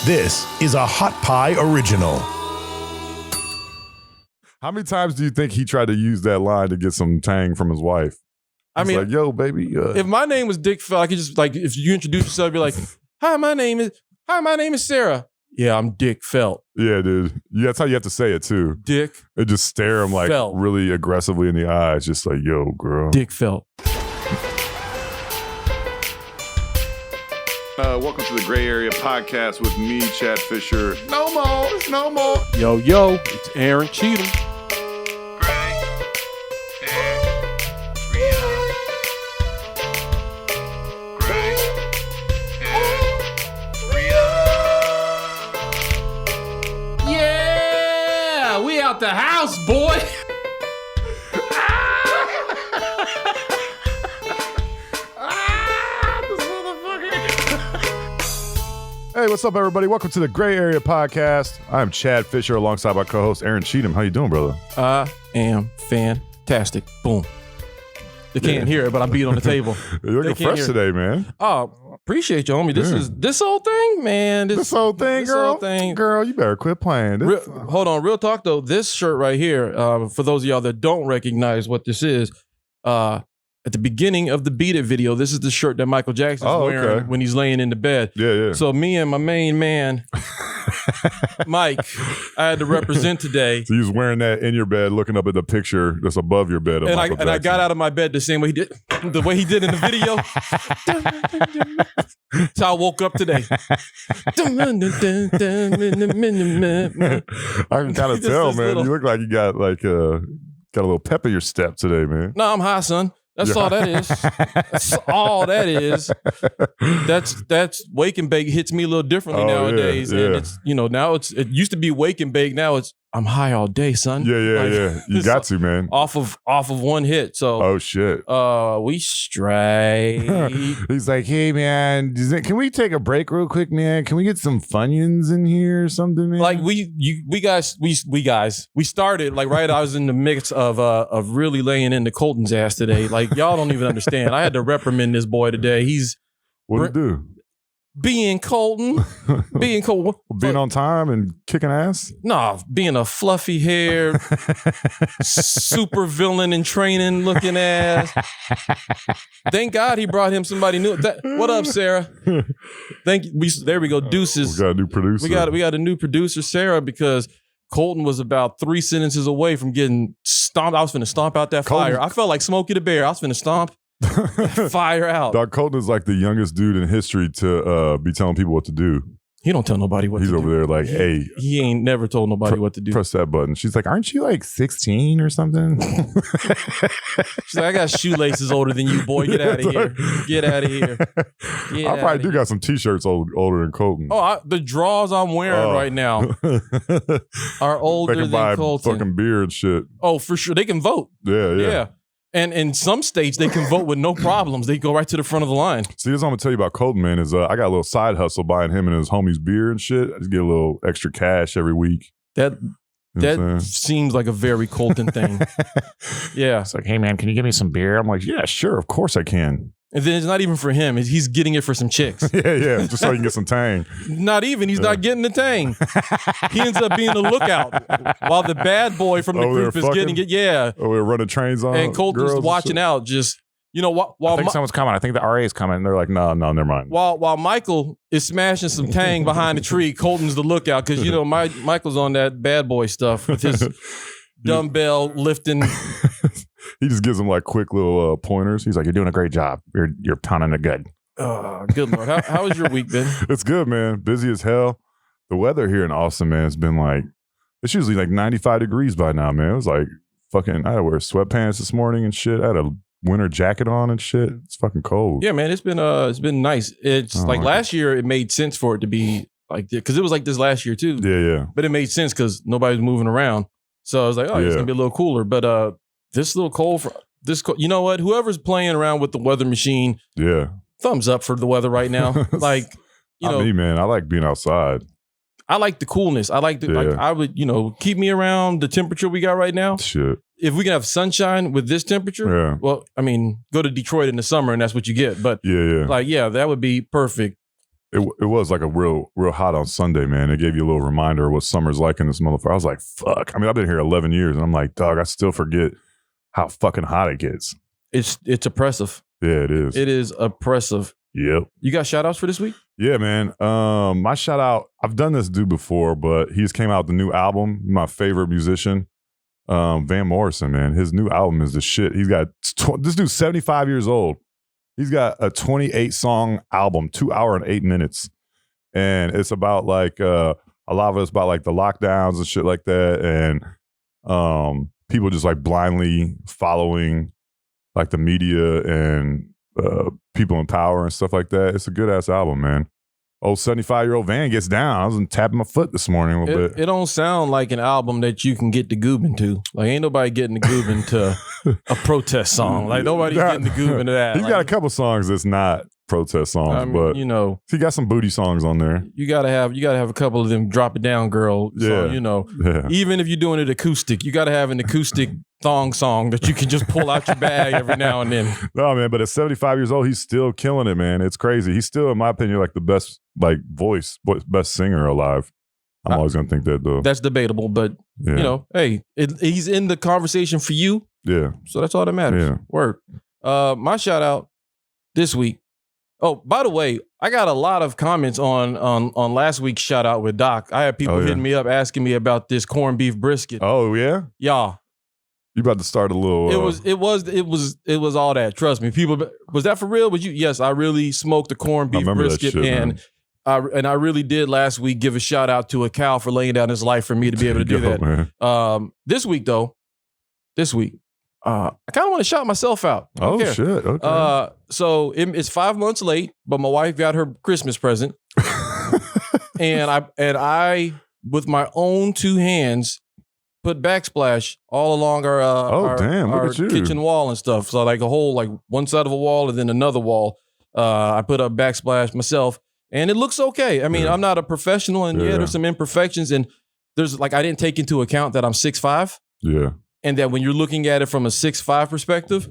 This is a Hot Pie Original. How many times do you think he tried to use that line to get some tang from his wife? I mean, like, yo, baby. If my name was Dick Felt, I could just like, if you introduce yourself, you're like, hi, my name is Sarah. Yeah, I'm Dick Felt. Yeah, dude. That's how you have to say it too. Dick. And just stare him like Felt. Really aggressively in the eyes, just like, yo, girl. Dick Felt. Welcome to the Gray Area Podcast with me, Chad Fisher. No more. Yo, it's Aaron Cheatham. Yeah, we out the house, boy. Hey, what's up, everybody? Welcome to the Gray Area Podcast. I'm Chad Fisher alongside my co-host, Aaron Cheatham. How you doing, brother? I am fantastic. Boom. They can't hear it, but I beat on the table. You're looking fresh today, man. Oh, appreciate you, homie. This whole thing, man. This whole thing, girl. Girl, you better quit playing. Hold on, real talk though. This shirt right here, for those of y'all that don't recognize what this is, at the beginning of the Beat It video, this is the shirt that Michael Jackson's wearing when he's laying in the bed. Yeah. So me and my main man, Mike, I had to represent today. So he was wearing that in your bed, looking up at the picture that's above your bed. And I got out of my bed the same way he did, in the video. So I woke up today. I can kind of tell, man. You look like you got a little pep in your step today, man. No, I'm high, son. That's all that is. That's all that is. That's wake and bake hits me a little differently nowadays. Yeah. And it's, now it used to be wake and bake. Now it's I'm high all day, son. Yeah. You got to, man. Off of one hit. So oh shit. We straight. He's like, hey man, can we take a break real quick, man? Can we get some Funyuns in here or something, man? Like we started like right. I was in the mix of really laying into Colton's ass today. Like y'all don't even understand. I had to reprimand this boy today. He's what'd he do? Being Colton. Being on time and kicking ass? No, being a fluffy haired, super villain in training looking ass. Thank God he brought him somebody new. What up, Sarah? There we go. Deuces. We got a new producer. We got a new producer, Sarah, because Colton was about 3 sentences away from getting stomped. I was finna stomp out that fire. I felt like Smokey the Bear. I was finna stomp fire out. Doc Colton is like the youngest dude in history to be telling people what to do. He don't tell nobody what to do. He's over there like, hey. He ain't never told nobody what to do. Press that button. She's like, aren't you like 16 or something? She's like, I got shoelaces older than you, boy. Get out of here. Get out of here. I probably do got some t-shirts older than Colton. Oh, the drawers I'm wearing right now are older than Colton. Fucking beer and shit. Oh, for sure. They can vote. Yeah. And in some states, they can vote with no problems. They go right to the front of the line. See, this is what I'm going to tell you about Colton, man, is I got a little side hustle buying him and his homies beer and shit. I just get a little extra cash every week. That seems like a very Colton thing. Yeah. It's like, hey, man, can you give me some beer? I'm like, yeah, sure. Of course I can. And then it's not even for him. He's getting it for some chicks. Yeah. Just so he can get some tang. Not even. He's not getting the tang. He ends up being the lookout while the bad boy from the group is getting it. Yeah. Oh, we're running trains on. And Colton's watching out. Just, while I think someone's coming. I think the RA is coming. And they're like, no, never mind. While Michael is smashing some tang behind the tree, Colton's the lookout because, Michael's on that bad boy stuff with his dumbbell lifting. He just gives them like quick little pointers. He's like, "You're doing a great job. You're pounding it good." Oh, good Lord! How has your week been? It's good, man. Busy as hell. The weather here in Austin, man, has been like it's usually like 95 degrees by now, man. It was like fucking. I had to wear sweatpants this morning and shit. I had a winter jacket on and shit. It's fucking cold. Yeah, man. It's been nice. It's last year. It made sense for it to be like because it was like this last year too. Yeah. But it made sense because nobody was moving around. So I was like, it's gonna be a little cooler. But this little cold for this. You know what? Whoever's playing around with the weather machine, thumbs up for the weather right now. Like, me, man. I like being outside. I like the coolness. I like like I would, keep me around the temperature we got right now. Shit. If we can have sunshine with this temperature, well, I mean, go to Detroit in the summer and that's what you get. But that would be perfect. It was like a real hot on Sunday, man. It gave you a little reminder of what summer's like in this motherfucker. I was like, fuck. I mean, I've been here 11 years and I'm like, dog, I still forget how fucking hot it gets. It's oppressive. Yeah, it is. It is oppressive. Yep. You got shout outs for this week? Yeah, man. My shout out, I've done this dude before, but he just came out with the new album. My favorite musician, Van Morrison, man. His new album is the shit. He's got, this dude's 75 years old. He's got a 28 song album, 2 hour and 8 minutes. And it's about like, a lot of it's about like the lockdowns and shit like that. And people just like blindly following like the media and people in power and stuff like that. It's a good ass album, man. Old 75-year-old Van gets down. I was tapping my foot this morning a little bit. It don't sound like an album that you can get the goobin to. Like ain't nobody getting the goobin to a protest song. Like nobody's getting the goobin to that. He's got a couple songs that's not protest songs, I mean, but you know, he got some booty songs on there. You gotta have a couple of them drop it down, girl. Yeah. So, you know, even if you're doing it acoustic, you gotta have an acoustic thong song that you can just pull out your bag every now and then. No, man, but at 75 years old, he's still killing it, man. It's crazy. He's still, in my opinion, like the best like best singer alive. I'm always gonna think that though. That's debatable, but you know, hey, he's in the conversation for you. Yeah. So that's all that matters. Yeah. Word. My shout out this week. Oh, by the way, I got a lot of comments on last week's shout out with Doc. I had people hitting me up asking me about this corned beef brisket. Oh yeah? Y'all. You about to start a little It was all that. Trust me. People, was that for real? Was you? Yes, I really smoked the corned beef brisket, man. I really did last week give a shout out to a cow for laying down his life for me to be able to do that. Man. This week, I kind of want to shout myself out. Oh shit! Okay. So it's 5 months late, but my wife got her Christmas present, and I with my own two hands put backsplash all along our kitchen wall and stuff. So like a whole like one side of a wall and then another wall. I put up backsplash myself, and it looks okay. I mean, I'm not a professional, and there's some imperfections, and there's like I didn't take into account that I'm 6'5". Yeah. And that when you're looking at it from a 6'5" perspective,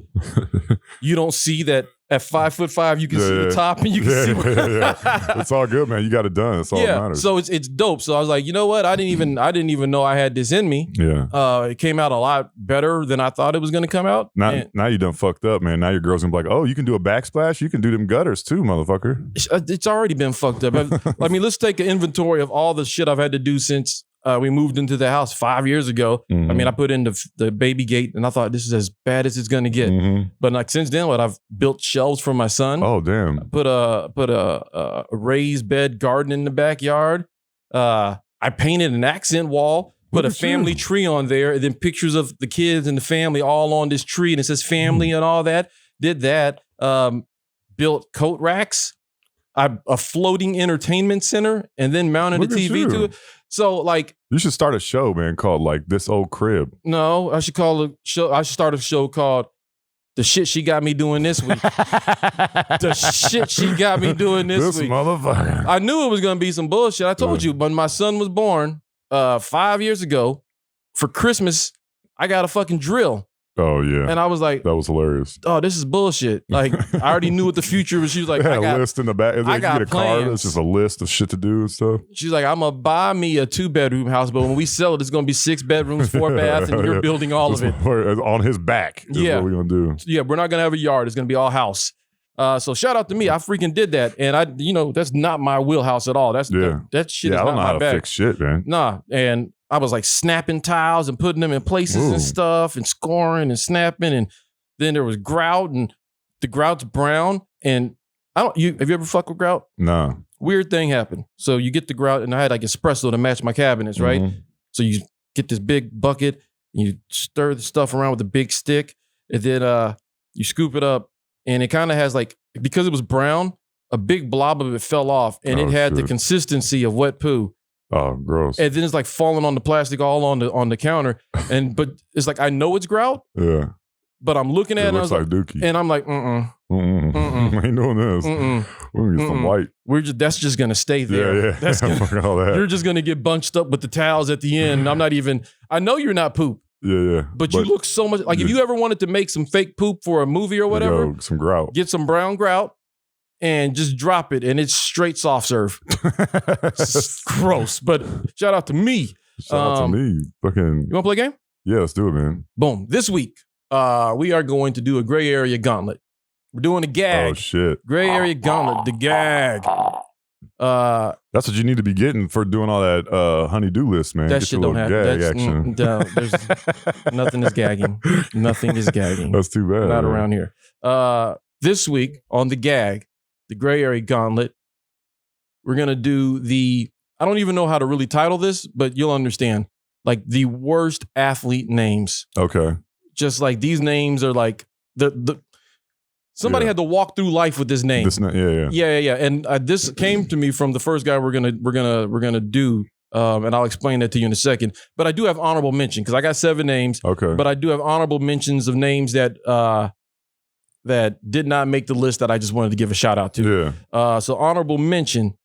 you don't see that at 5'5" you can see the top and you can see where It's all good, man. You got it done. That's all that matters. So it's dope. So I was like, you know what? I didn't even know I had this in me. Yeah. It came out a lot better than I thought it was gonna come out. Now you done fucked up, man. Now your girl's gonna be like, oh, you can do a backsplash? You can do them gutters too, motherfucker. It's already been fucked up. I mean, let's take an inventory of all the shit I've had to do since we moved into the house 5 years ago. Mm-hmm. I mean, I put in the baby gate and I thought this is as bad as it's going to get. Mm-hmm. But like since then, I've built shelves for my son. Oh, damn. I put a raised bed garden in the backyard. I painted an accent wall, put a family tree on there, and then pictures of the kids and the family all on this tree. And it says family and all that. Did that. Built coat racks. A floating entertainment center and then mounted a TV to it. So like you should start a show, man, called like This Old Crib. No, I should start a show called The Shit She Got Me Doing This Week. The shit she got me doing this week. Motherfucker. I knew it was gonna be some bullshit. I told you, when my son was born 5 years ago, for Christmas, I got a fucking drill. Oh yeah. And I was like, that was hilarious. Oh, this is bullshit. Like I already knew what the future was. She was like, I got a list in the back. I got get a plans. card. It's just a list of shit to do and stuff. She's like, I'm gonna buy me a 2-bedroom house, but when we sell it, it's gonna be 6 bedrooms, 4 baths, and you're building all of it on his back. Is what we're gonna do. Yeah, we're not gonna have a yard. It's gonna be all house. So shout out to me. I freaking did that, and that's not my wheelhouse at all. That shit is not my bag. I don't know how to fix shit, man. Nah, and I was like snapping tiles and putting them in places and stuff and scoring and snapping. And then there was grout, and the grout's brown. And have you ever fucked with grout? No. Weird thing happened. So you get the grout, and I had like espresso to match my cabinets, right? Mm-hmm. So you get this big bucket and you stir the stuff around with a big stick, and then you scoop it up, and it kind of has like, because it was brown, a big blob of it fell off, and it had the consistency of wet poo. Oh, gross. And then it's like falling on the plastic all on the counter. But it's like, I know it's grout. Yeah. But I'm looking at it, and I was like, dookie. And I'm like, We ain't doing this. We're gonna get some white. That's just gonna stay there. Yeah. That's all that. You're just gonna get bunched up with the towels at the end. I know you're not poop. Yeah. But you look so much like, if you ever wanted to make some fake poop for a movie or whatever, some grout. get some brown grout and just drop it, and it's straight soft serve. It's gross, but shout out to me. Shout out to me. Fucking. You want to play a game? Yeah, let's do it, man. Boom. This week, we are going to do a Gray Area Gauntlet. We're doing a gag. Oh, shit. Gray Area Gauntlet, the gag. That's what you need to be getting for doing all that honey-do list, man. That Get shit your don't little happen. gag action. There's nothing is gagging. Nothing is gagging. That's too bad. Not man. around here. This week on the gag, the Gray Area Gauntlet, we're going to do I don't even know how to really title this, but you'll understand. Like the worst athlete names. Okay. Just like these names are like somebody had to walk through life with this name. Yeah. And this came to me from the first guy we're gonna do, and I'll explain that to you in a second. But I do have honorable mention because I got 7 names. Okay. But I do have honorable mentions of names that did not make the list that I just wanted to give a shout out to. Yeah. So honorable mention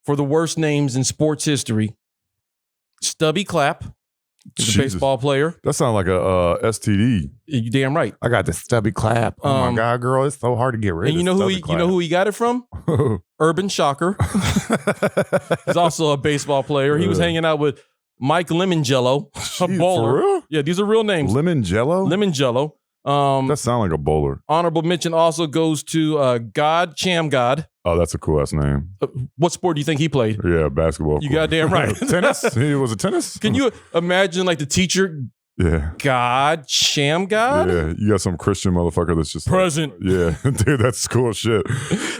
for the worst names in sports history: Stubby Clapp, the baseball player. That sounds like a STD. You damn right. I got the Stubby Clapp. Oh my God, girl, it's so hard to get rid And of. you know who he got it from? Urban Shocker. He's also a baseball player. He was hanging out with Mike Lemongello, a bowler. For real? Yeah, these are real names. Lemongello? Lemongello. That sounds like a bowler. Honorable mention also goes to God Chamgod. Oh, that's a cool ass name. What sport do you think he played? Yeah, basketball. You goddamn right. Tennis? He was a tennis? Can you imagine like the teacher? Yeah. God Chamgod? Yeah, you got some Christian motherfucker that's just present. Like, yeah, dude, that's cool shit.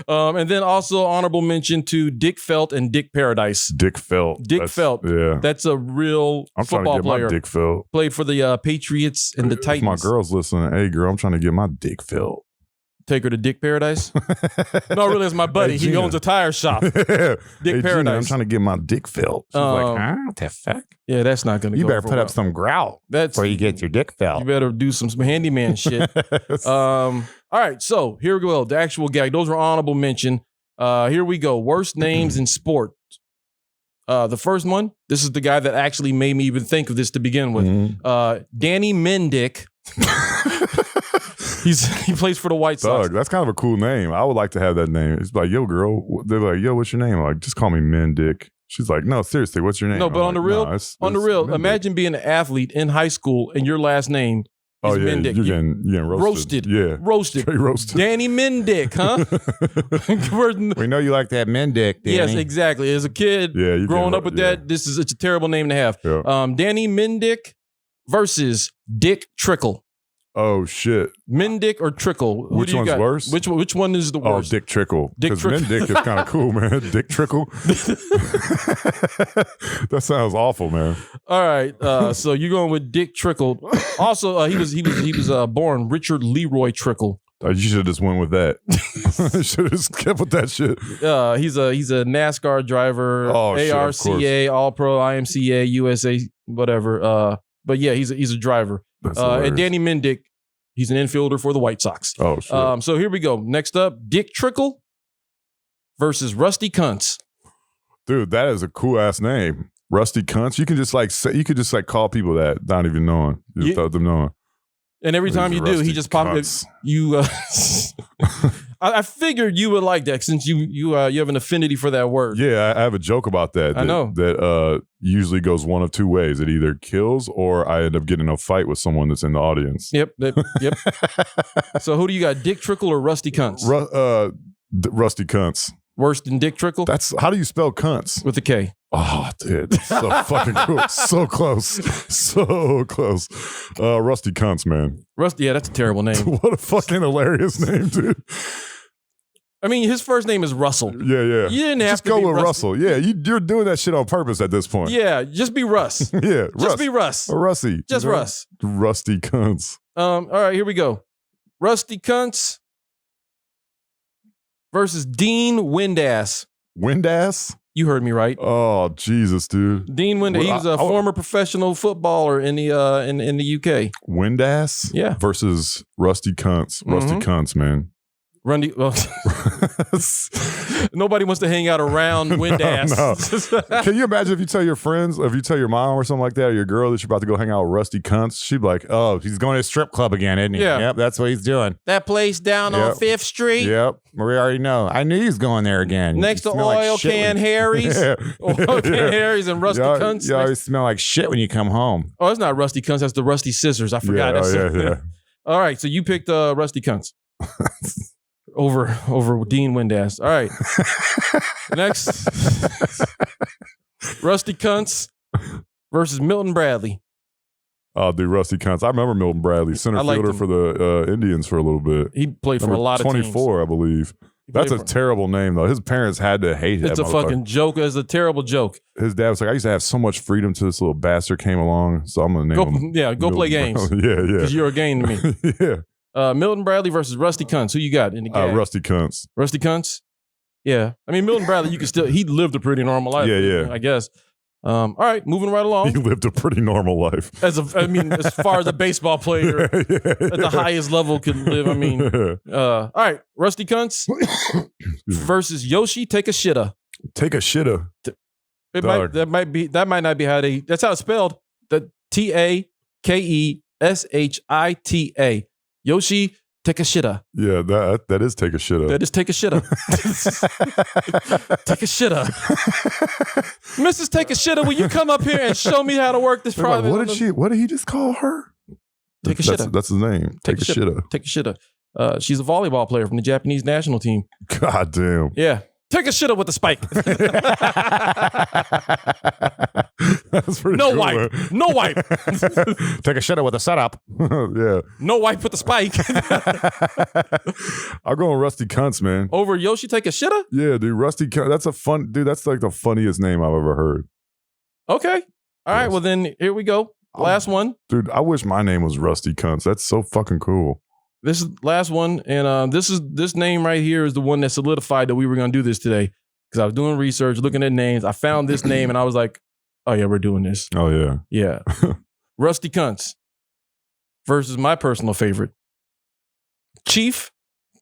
And then also honorable mention to Dick Felt and Dick Paradise. Dick Felt. Felt. Yeah. That's a real I'm trying football to get player. my Dick Felt. Played for the Patriots and the Titans. If my girl's listening, hey girl, I'm trying to get my Dick Felt. Take her to Dick Paradise? No, really, it's my buddy. Hey, he owns a tire shop. Dick hey, Paradise. Gina, I'm trying to get my Dick Felt. She's like, huh? What the fuck? Yeah, that's not going to go You better over put well. up some grout That's before you get your dick You felt. better do some handyman shit. All right, so here we go. The actual gag. Those were honorable mention. Here we go. Worst names in sport. The first one, this is the guy that actually made me even think of this to begin with. Danny Mendick. He plays for the White Sox. That's kind of a cool name. I would like to have that name. It's like, yo, girl. They're like, yo, what's your name? I'm like, just call me Mendick. She's like, no, seriously, what's your name? No, but I'm on the like, real, nah, it's real, Mendick. imagine being an athlete in high school and your last name is Mendick. You're getting roasted. Yeah. Roasted. Straight roasted. Danny Mendick, huh? We know you like that men dick, Danny. Yes, exactly. As a kid, Yeah, growing up with that, it's a terrible name to have. Yeah. Danny Mendick versus Dick Trickle. Oh shit. Mendick or Trickle? Who Which do you one's got? worse? Which one is the Oh, worst? Dick Trickle. Dick Because Trickle. Mendick is kind of cool, man. Dick Trickle. That sounds awful, man. All right. So you're going with Dick Trickle. Also, he was born Richard Leroy Trickle. You should have just went with that. Should have just kept with that shit. He's a NASCAR driver, Oh, shit, of ARCA, All Pro, IMCA, USA, whatever. But yeah, he's a driver. That's And hilarious. Danny Mendick, he's an infielder for the White Sox. Oh shit. So here we go. Next up, Dick Trickle versus Rusty Kuntz. Dude, that is a cool ass name. Rusty Cunts. You can just like call people that not even knowing. Just without them knowing. And every time you do, he Rusty just pops. Cunts. You, I figured you would like that since you have an affinity for that word. Yeah, I have a joke about that. I know. That usually goes one of two ways. It either kills or I end up getting in a fight with someone that's in the audience. Yep. So who do you got, Dick Trickle or Rusty Kuntz? Rusty Cunts. Worse than Dick Trickle? That's how do you spell cunts? With a K. Oh, dude, that's so fucking cool. So close. So close. Rusty Cunts, man. Rusty, yeah, that's a terrible name. What a fucking hilarious name, dude. I mean, his first name is Russell. Yeah. You didn't have just to go be with Rusty. Russell. Yeah, you're doing that shit on purpose at this point. Yeah, just be Russ. Yeah, Just be Russ. Or Rusty. Just You know? Russ. Rusty Cunts. All right, here we go. Rusty Kuntz versus Dean Windass. Windass? You heard me right. Oh, Jesus, dude. Dean Windass. He Well, was a former professional footballer in the UK. Windass? Yeah. Versus Rusty Cunts. Rusty Cunts, man. Well, nobody wants to hang out around wind ass. No. Can you imagine if you tell your friends, if you tell your mom or something like that, or your girl that you're about to go hang out with Rusty Cunts, she'd be like, oh, he's going to a strip club again, isn't he? Yeah. Yep, that's what he's doing. That place down on 5th Street. Yep, we already know. I knew he was going there again. Next to Oil Can Harry's. Oil Can Harry's and Rusty Cunts. You always smell like shit when you come home. Oh, it's not Rusty Cunts. That's the Rusty Scissors. I forgot. Yeah. All right, so you picked Rusty Cunts. over Dean Windass. All right. Next. Rusty Cunts versus Milton Bradley. Oh, dude, Rusty Cunts. I remember Milton Bradley, center fielder for the Indians for a little bit. He played for a lot of 24, teams. I believe. That's a terrible name, though. His parents had to hate him. It's a fucking joke. It's a terrible joke. His dad was like, I used to have so much freedom till this little bastard came along, so I'm going to name him. Yeah, go play games. Yeah. Because you're a game to me. Yeah. Milton Bradley versus Rusty Cunts. Who you got in the game? Rusty Cunts. Rusty Cunts? Yeah. I mean, Milton Bradley, you can still, he lived a pretty normal life. Yeah. I guess. All right, moving right along. He lived a pretty normal life. As far as a baseball player at the highest level could live. I mean, all right, Rusty Cunts versus Yoshi Take a Shitta. Take a Shitta. That might not be how they. That's how it's spelled. The TAKESHITA. Yoshi Take a Shitta. Yeah, that is Take a Shitta. That is Take a Shitta. Take a Shitta. Mrs. Take a Shitta, will you come up here and show me how to work this private? Like, what did he just call her? Take a Shitta. That's his name. Take a Shitta. Take a Shitta. She's a volleyball player from the Japanese national team. God damn. Yeah. Take a Shitta with a spike. That's pretty no cool, wipe. Man. No wipe. Take a Shitta with a setup. Yeah. No wipe with the spike. I'll go with Rusty Cunts, man. Over Yoshi Take a Shitta? Yeah, dude. Rusty Cunts. That's like the funniest name I've ever heard. Okay. All right. Well, then here we go. Last one. Dude, I wish my name was Rusty Cunts. That's so fucking cool. This is last one, and this name right here is the one that solidified that we were going to do this today. Because I was doing research, looking at names. I found this name, and I was like, "Oh yeah, we're doing this." Oh yeah, yeah. Rusty Cunts versus my personal favorite, Chief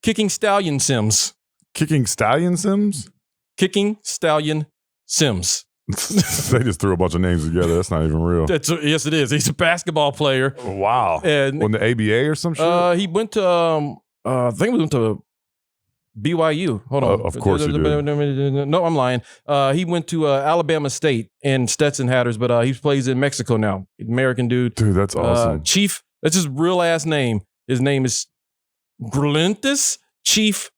Kicking Stallion Sims. Kicking Stallion Sims. Kicking Stallion Sims. They just threw a bunch of names together. That's not even real. Yes, it is. He's a basketball player. Oh, wow. And on the ABA or some shit? He went to, I think he went to BYU. Hold on. Of course he did. No, I'm lying. He went to Alabama State and Stetson Hatters, but he plays in Mexico now. American dude. Dude, that's awesome. Chief, that's his real ass name. His name is Glentis Chief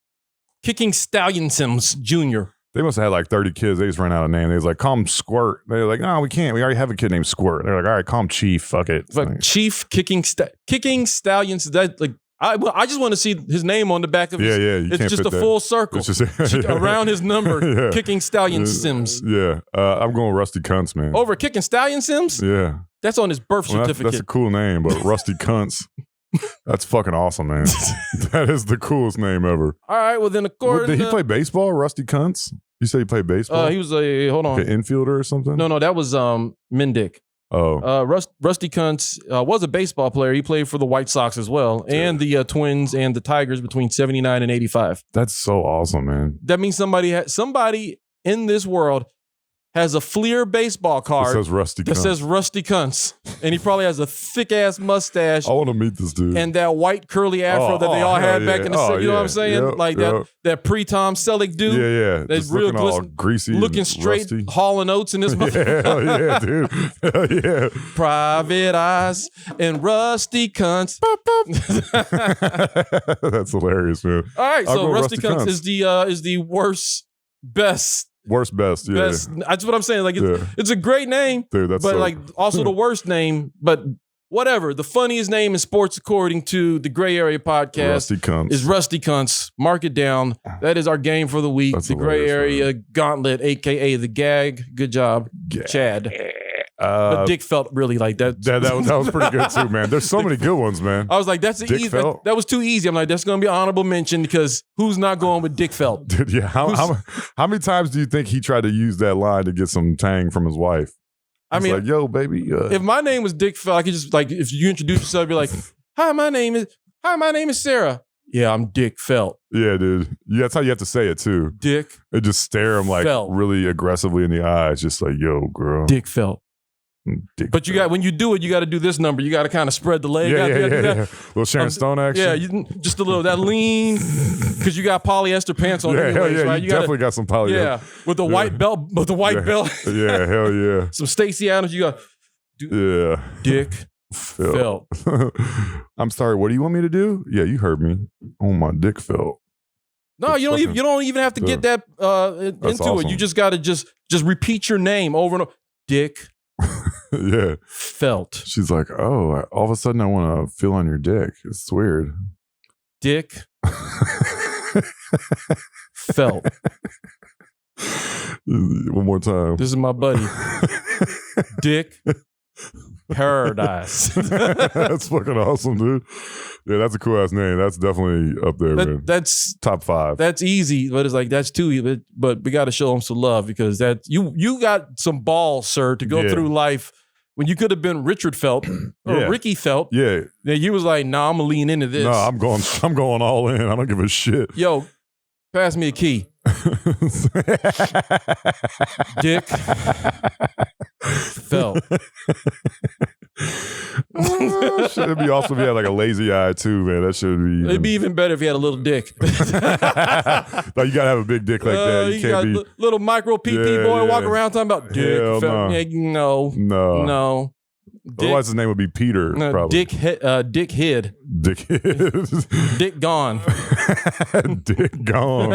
Kicking Stallion Sims Jr. They must have had like 30 kids. They just ran out of name. They was like, call him Squirt. They're like, no, we can't. We already have a kid named Squirt. They're like, all right, call him Chief. Fuck it. But Chief Kicking Stallions. That like I just want to see his name on the back of his. Yeah. It's just a full circle. It's just, around his number. Kicking Stallion Sims. Yeah. I'm going Rusty Cunts, man. Over Kicking Stallion Sims? Yeah. That's on his birth certificate. That's a cool name, but Rusty Cunts. That's fucking awesome, man. That is the coolest name ever. All right, well then according did he play baseball, Rusty Cunts? You said he played baseball? He was hold on. Like an infielder or something? No, that was Mendick. Oh. Rusty Cunts was a baseball player. He played for the White Sox as well, and the Twins and the Tigers between 79 and 85. That's so awesome, man. That means somebody in this world has a Fleer baseball card that says Rusty Cunts. And he probably has a thick ass mustache. I want to meet this dude. And that white curly afro that they all had back in the city. You know what I'm saying? Yep, that pre-Tom Selleck dude. Yeah. That's real all greasy, looking straight, rusty. hauling oats in this motherfucker. Yeah, dude. Hell yeah. Private eyes and Rusty Cunts. That's hilarious, man. All right, so Rusty Cunts is the worst, best. Worst, best, yeah. Best. That's what I'm saying. Like it's a great name, dude. But like also the worst name. But whatever. The funniest name in sports, according to the Gray Area podcast, Rusty Cunts. is Rusty Cunts. Mark it down. That is our game for the week. That's the Gray Area Gauntlet, aka the gag. Good job, Chad. But Dick felt really like that. That was pretty good too, man. There's so many good ones, man. I was like, that's easy. That was too easy. I'm like, that's going to be an honorable mention because who's not going with Dick Felt? Dude, yeah. How many times do you think he tried to use that line to get some tang from his wife? I mean, like, yo, baby. If my name was Dick Felt, I could just like, if you introduce yourself, be like, hi, my name is Sarah. Yeah, I'm Dick Felt. Yeah, dude. Yeah, that's how you have to say it too. Dick. And just stare him like Felt. really aggressively in the eyes, just like, yo, girl. Dick Felt. Dick But you got when you do it, you got to do this number. You got to kind of spread the leg. Yeah, out. yeah. Little Sharon Stone action. Yeah, just a little that lean because you got polyester pants on. Yeah, anyways, hell yeah. right? You definitely got some polyester. Yeah, with the white belt. With the white belt. Yeah, hell yeah. Some Stacey Adams. You got. Yeah. Dick Felt. I'm sorry. What do you want me to do? Yeah, you heard me. Oh my dick felt. No, you don't even have to get that into awesome. it. You just got to just repeat your name over and over. Dick. Yeah. Felt. She's like, oh, all of a sudden I want to feel on your dick. It's weird. Dick. Felt. One more time. This is my buddy. Dick. Paradise. That's fucking awesome, dude. Yeah, that's a cool ass name. That's definitely up there, man. That's top 5. That's easy, but it's like that's too easy. But we got to show them some love because that you got some balls, sir, to go through life when you could have been Richard Felt or Ricky Felt. Yeah, then you was like, nah, I'm gonna lean into this. No, I'm going all in. I don't give a shit. Yo, pass me a key. Dick Felt. Shit, it'd be awesome if you had like a lazy eye too, man. That should be. It'd be even better if you had a little dick. No, you gotta have a big dick like that. You can't be little micro PP boy walk around talking about dick. Hell Felt. no. Yeah, no. Dick, otherwise, his name would be Peter. Probably. Dick hid. Dick Dick gone. Dick gone,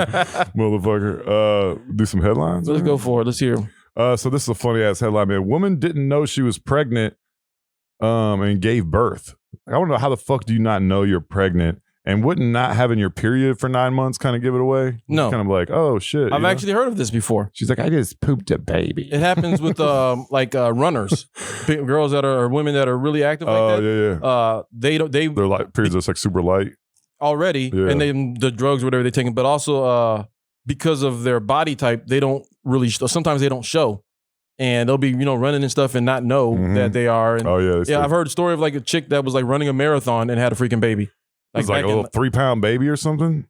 motherfucker. Do some headlines. Let's go for it. Let's hear them. So this is a funny ass headline, man. Woman didn't know she was pregnant, and gave birth. I want to know how the fuck do you not know you're pregnant? And wouldn't not having your period for 9 months kind of give it away? No. It's kind of like, oh shit. I've actually heard of this before. She's like, I just pooped a baby. It happens with runners, girls that are women that are really active like that. Yeah. Their periods are like super light already, and then the drugs, whatever they're taking, but also because of their body type, they don't really. Sometimes they don't show, and they'll be running and stuff and not know that they are. And, I've heard a story of like a chick that was like running a marathon and had a freaking baby. Like, a little 3-pound baby or something.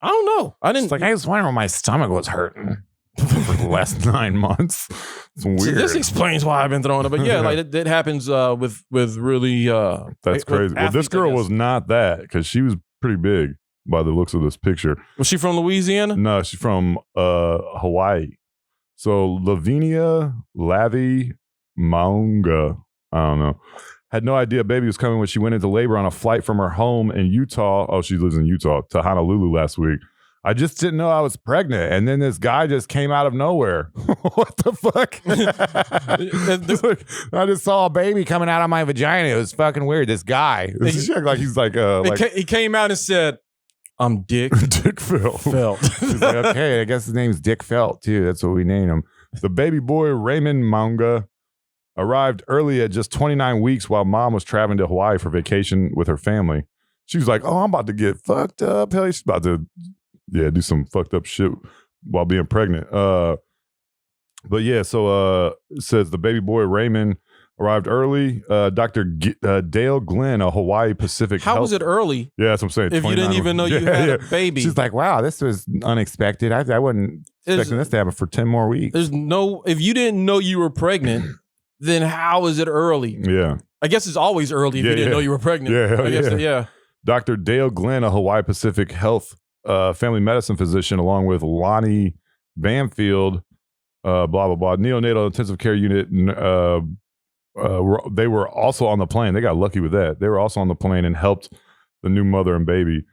I don't know. I didn't. It's like I was wondering when my stomach was hurting for the last 9 months. It's weird. So this explains why I've been throwing it. But yeah, like that happens with really. That's crazy. Well, this girl was not that because she was pretty big by the looks of this picture. Was she from Louisiana? No, she's from Hawaii. So Lavinia Lavi Maunga. I don't know. Had no idea a baby was coming when she went into labor on a flight from her home in Utah. Oh, she lives in Utah, to Honolulu last week. I just didn't know I was pregnant. And then this guy just came out of nowhere. What the fuck? I just saw a baby coming out of my vagina. It was fucking weird. This guy. He came out and said, I'm Dick. Dick Felt. He's like, okay, I guess his name's Dick Felt, too. That's what we named him. The baby boy, Raymond Maunga, arrived early at just 29 weeks while mom was traveling to Hawaii for vacation with her family. She was like, oh, I'm about to get fucked up. Hell, she's about to, do some fucked up shit while being pregnant. But yeah, so it says the baby boy, Raymond, arrived early. Dr. Dale Glenn, a Hawaii Pacific How was it early? Yeah, that's what I'm saying. If you didn't even know you had a baby. She's like, wow, this was unexpected. I wasn't expecting this to happen for 10 more weeks. If you didn't know you were pregnant, then how is it early? Yeah. I guess it's always early if you didn't know you were pregnant. Yeah. Dr. Dale Glenn, a Hawaii Pacific Health family medicine physician, along with Lonnie Bamfield, blah, blah, blah, neonatal intensive care unit. They were also on the plane. They got lucky with that. They were also on the plane and helped the new mother and baby.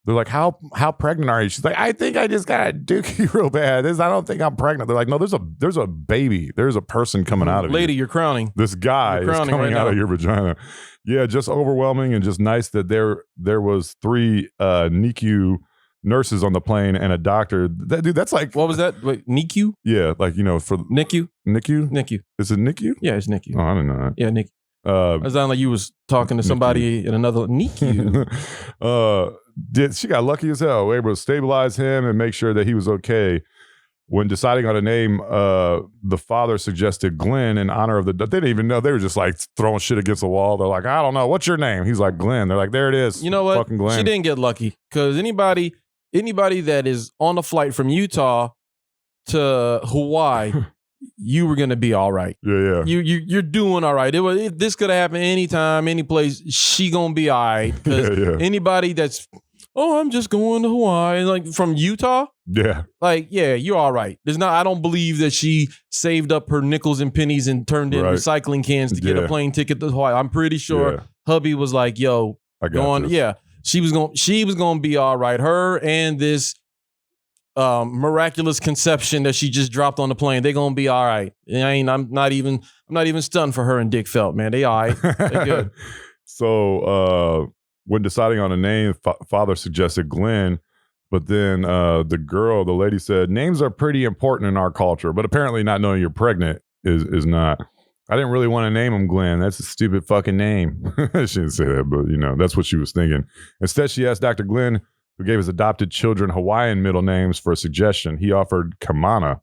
They're like, how pregnant are you? She's like, I think I just got a dookie real bad. I don't think I'm pregnant. They're like, no, there's a baby. There's a person coming out of you. Lady, you're crowning. This guy is coming out of your vagina. Yeah, just overwhelming and just nice that there was 3 NICU nurses on the plane and a doctor. That's like, what was that? Wait, NICU? Yeah, like for NICU. NICU. Is it NICU? Yeah, it's NICU. Oh, I didn't know that. Yeah, NICU. It sounded like you was talking to somebody in another NICU. She got lucky as hell. We were able to stabilize him and make sure that he was okay. When deciding on a name, the father suggested Glenn in honor of the. They didn't even know. They were just like throwing shit against the wall. They're like, I don't know. What's your name? He's like, Glenn. They're like, there it is. You know what? Fucking Glenn. She didn't get lucky because anybody that is on a flight from Utah to Hawaii, you were gonna be all right. Yeah. You're doing all right. This could have happened anytime, any place. She gonna be all right. Because anybody that's, I'm just going to Hawaii, like from Utah. Yeah. Like, yeah, you're all right. I don't believe that she saved up her nickels and pennies and turned in recycling cans to get a plane ticket to Hawaii. I'm pretty sure hubby was like, yo, I got this. Yeah. She was going to be all right. Her and this miraculous conception that she just dropped on the plane, they're going to be all right. I'm not even stunned for her and Dick Felt, man. They all right. They good. So, when deciding on a name, father suggested Glenn, but then the lady said, names are pretty important in our culture, but apparently not knowing you're pregnant is not. I didn't really want to name him Glenn. That's a stupid fucking name. She didn't say that, but that's what she was thinking. Instead, she asked Dr. Glenn, who gave his adopted children Hawaiian middle names, for a suggestion. He offered Kamana,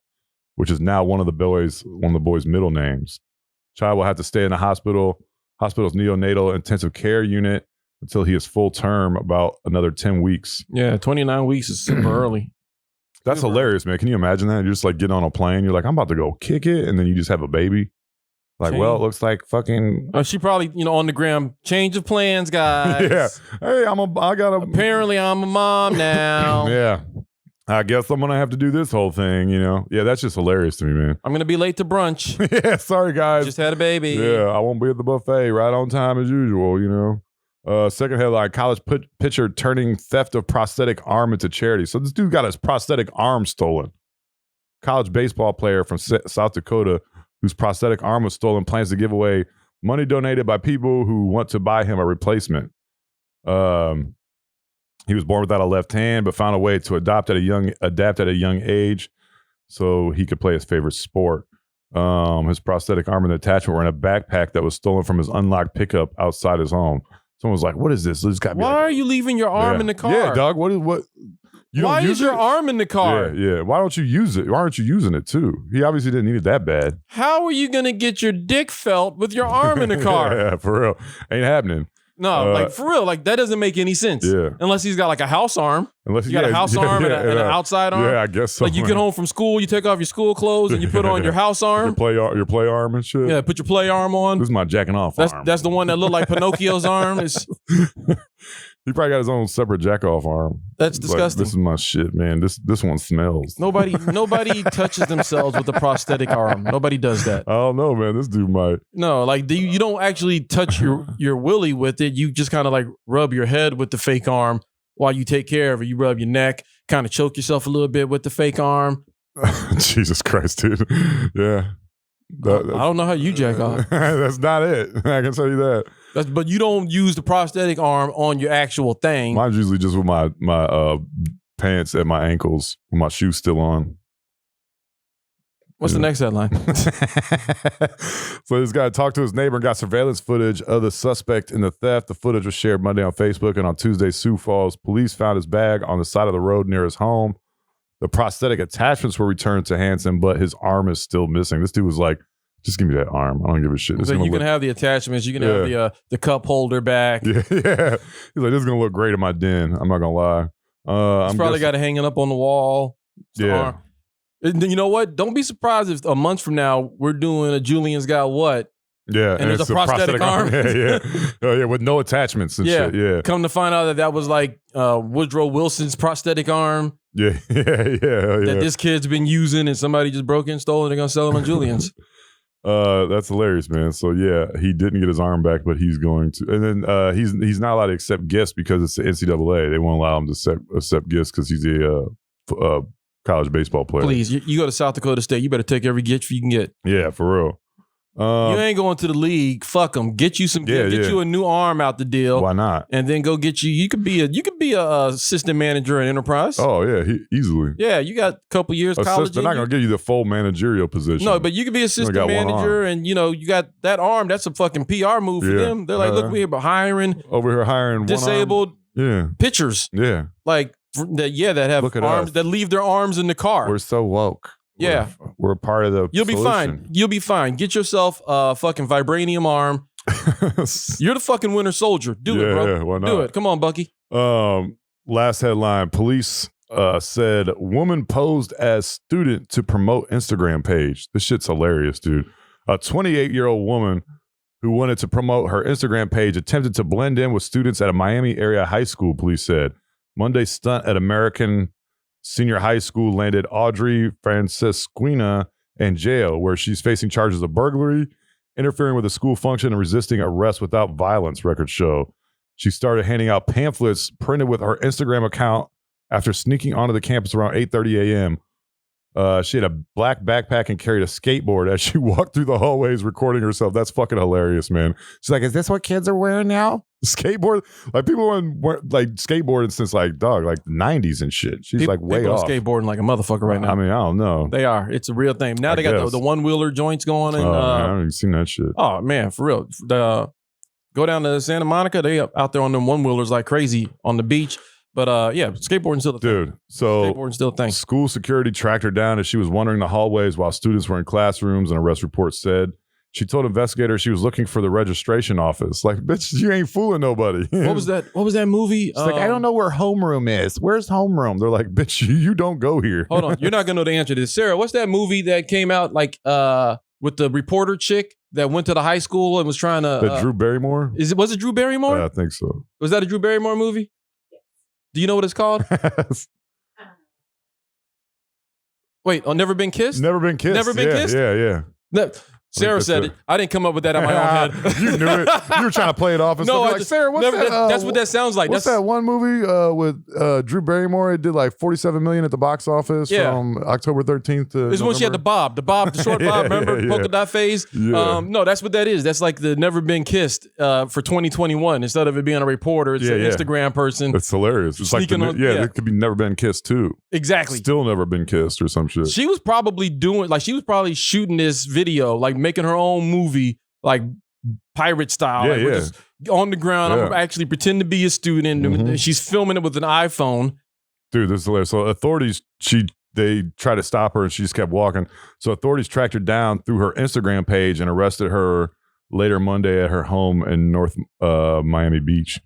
which is now one of the boys' middle names. Child will have to stay in the hospital's neonatal intensive care unit until he is full term, about another 10 weeks. Yeah, 29 weeks is super early. That's hilarious, man. Can you imagine that? You're just like getting on a plane. You're like, I'm about to go kick it. And then you just have a baby. Like, well, it looks like fucking. She probably, on the gram, change of plans, guys. Yeah. Hey, Apparently, I'm a mom now. Yeah. I guess I'm going to have to do this whole thing, Yeah, that's just hilarious to me, man. I'm going to be late to brunch. Yeah, sorry, guys. Just had a baby. Yeah, I won't be at the buffet right on time as usual, Second headline, college pitcher turning theft of prosthetic arm into charity. So this dude got his prosthetic arm stolen. College baseball player from South Dakota whose prosthetic arm was stolen plans to give away money donated by people who want to buy him a replacement. He was born without a left hand, but found a way to adapt at a young age so he could play his favorite sport. His prosthetic arm and attachment were in a backpack that was stolen from his unlocked pickup outside his home. Someone was like, what is this? Why are you leaving your arm in the car? Yeah, dog. What? Why is your arm in the car? Yeah. Why don't you use it? Why aren't you using it too? He obviously didn't need it that bad. How are you going to get your dick felt with your arm in the car? Yeah, for real. Ain't happening. No, for real. That doesn't make any sense. Yeah. Unless he's got like a house arm. Unless you got a house arm and an outside arm. Yeah, I guess so. Like you get home from school, you take off your school clothes and you put on your house arm. Your play arm and shit. Yeah, put your play arm on. This is my jacking off arm. That's the one that looked like Pinocchio's arm. He probably got his own separate jack off arm. That's disgusting. This is my shit, man. This one smells. Nobody touches themselves with a prosthetic arm. Nobody does that. I don't know, man. This dude might. No, you don't actually touch your willy with it. You just kind of like rub your head with the fake arm while you take care of it. You rub your neck, kind of choke yourself a little bit with the fake arm. Jesus Christ, dude. Yeah. I don't know how you jack off. That's not it. I can tell you that. But you don't use the prosthetic arm on your actual thing. Mine's usually just with my pants at my ankles with my shoes still on. What's the next headline? So this guy talked to his neighbor and got surveillance footage of the suspect in the theft. The footage was shared Monday on Facebook, and on Tuesday, Sioux Falls police found his bag on the side of the road near his home. The prosthetic attachments were returned to Hansen, but his arm is still missing. This dude was like, just give me that arm. I don't give a shit. So you can have the attachments. You can have the cup holder back. Yeah. He's like, this is going to look great in my den. I'm not going to lie. He's probably got it hanging up on the wall. Yeah. You know what? Don't be surprised if a month from now we're doing a Julian's Got What? Yeah. And there's a prosthetic arm. Yeah. Oh, yeah. With no attachments and shit. Yeah. Come to find out that was like Woodrow Wilson's prosthetic arm. Yeah. That this kid's been using and somebody just broke in, stole it, and they're going to sell it on Julian's. That's hilarious, man. So yeah, he didn't get his arm back, but he's going to. And then he's not allowed to accept gifts because it's the NCAA. They won't allow him to accept gifts because he's a college baseball player. Please, you go to South Dakota State, you better take every gift you can get. Yeah, for real. You ain't going to the league. Fuck them. Get you some. Get you a new arm out the deal. Why not? And then go get you. You could be a assistant manager at Enterprise. Oh yeah, easily. Yeah, you got a couple years college. They're not gonna give you the full managerial position. No, but you could be assistant manager, and you got that arm. That's a fucking PR move for them. They're like, look, we're hiring disabled pitchers. Yeah, like that have arms that leave their arms in the car. We're so woke. Yeah. We're a part of the You'll be fine. You'll be fine. Get yourself a fucking vibranium arm. You're the fucking winter soldier. Do it, bro. Yeah, why not? Do it. Come on, Bucky. Last headline. Police said woman posed as student to promote Instagram page. This shit's hilarious, dude. A 28-year-old woman who wanted to promote her Instagram page attempted to blend in with students at a Miami area high school, police said. Monday's stunt at American Senior High School landed Audrey Francisquina in jail, where she's facing charges of burglary, interfering with a school function, and resisting arrest without violence, records show. She started handing out pamphlets printed with her Instagram account after sneaking onto the campus around 8:30 a.m. She had a black backpack and carried a skateboard as she walked through the hallways recording herself. That's fucking hilarious, man. She's like, is this what kids are wearing now? Skateboard? Like, people weren't like skateboarding since like the 90s and shit. She's like way people off. Are skateboarding like a motherfucker right now. I mean, I don't know. They are. It's a real thing. Now they got the one-wheeler joints going. And, man, I haven't even seen that shit. Oh, man, for real. Go down to Santa Monica. They out there on them one-wheelers like crazy on the beach. But yeah, skateboarding's still a thing. Dude, so skateboarding's still a thing. School security tracked her down as she was wandering the hallways while students were in classrooms, an arrest report said. She told investigators she was looking for the registration office. Like, bitch, you ain't fooling nobody. What was that? What was that movie? She's like, I don't know where homeroom is. Where's homeroom? They're like, bitch, you don't go here. Hold on. You're not going to know the answer to this. Sarah, what's that movie that came out like with the reporter chick that went to the high school and was trying to... Drew Barrymore? Was it Drew Barrymore? Yeah, I think so. Was that a Drew Barrymore movie? Do you know what it's called? Wait, Never Been Kissed? Never Been Kissed. Never Been Kissed? Yeah. Sarah said it. I didn't come up with that on my own head. You knew it. You were trying to play it off. And no, stuff. Like, Sarah, what's that? That's what that sounds like. What's that one movie with Drew Barrymore? It did like $47 million at the box office from October 13th to This is when she had the bob, the short bob, remember? Polka dot phase? Yeah. No, that's what that is. That's like the Never Been Kissed for 2021. Instead of it being a reporter, it's an Instagram person. It's hilarious. It's like, it could be Never Been Kissed too. Exactly. Still Never Been Kissed or some shit. She was probably shooting this video, like making her own movie, like pirate style. We're just on the ground. I'm actually pretend to be a student. Mm-hmm. She's filming it with an iPhone. Dude, this is hilarious. So authorities, they tried to stop her and she just kept walking. So authorities tracked her down through her Instagram page and arrested her later Monday at her home in North Miami Beach.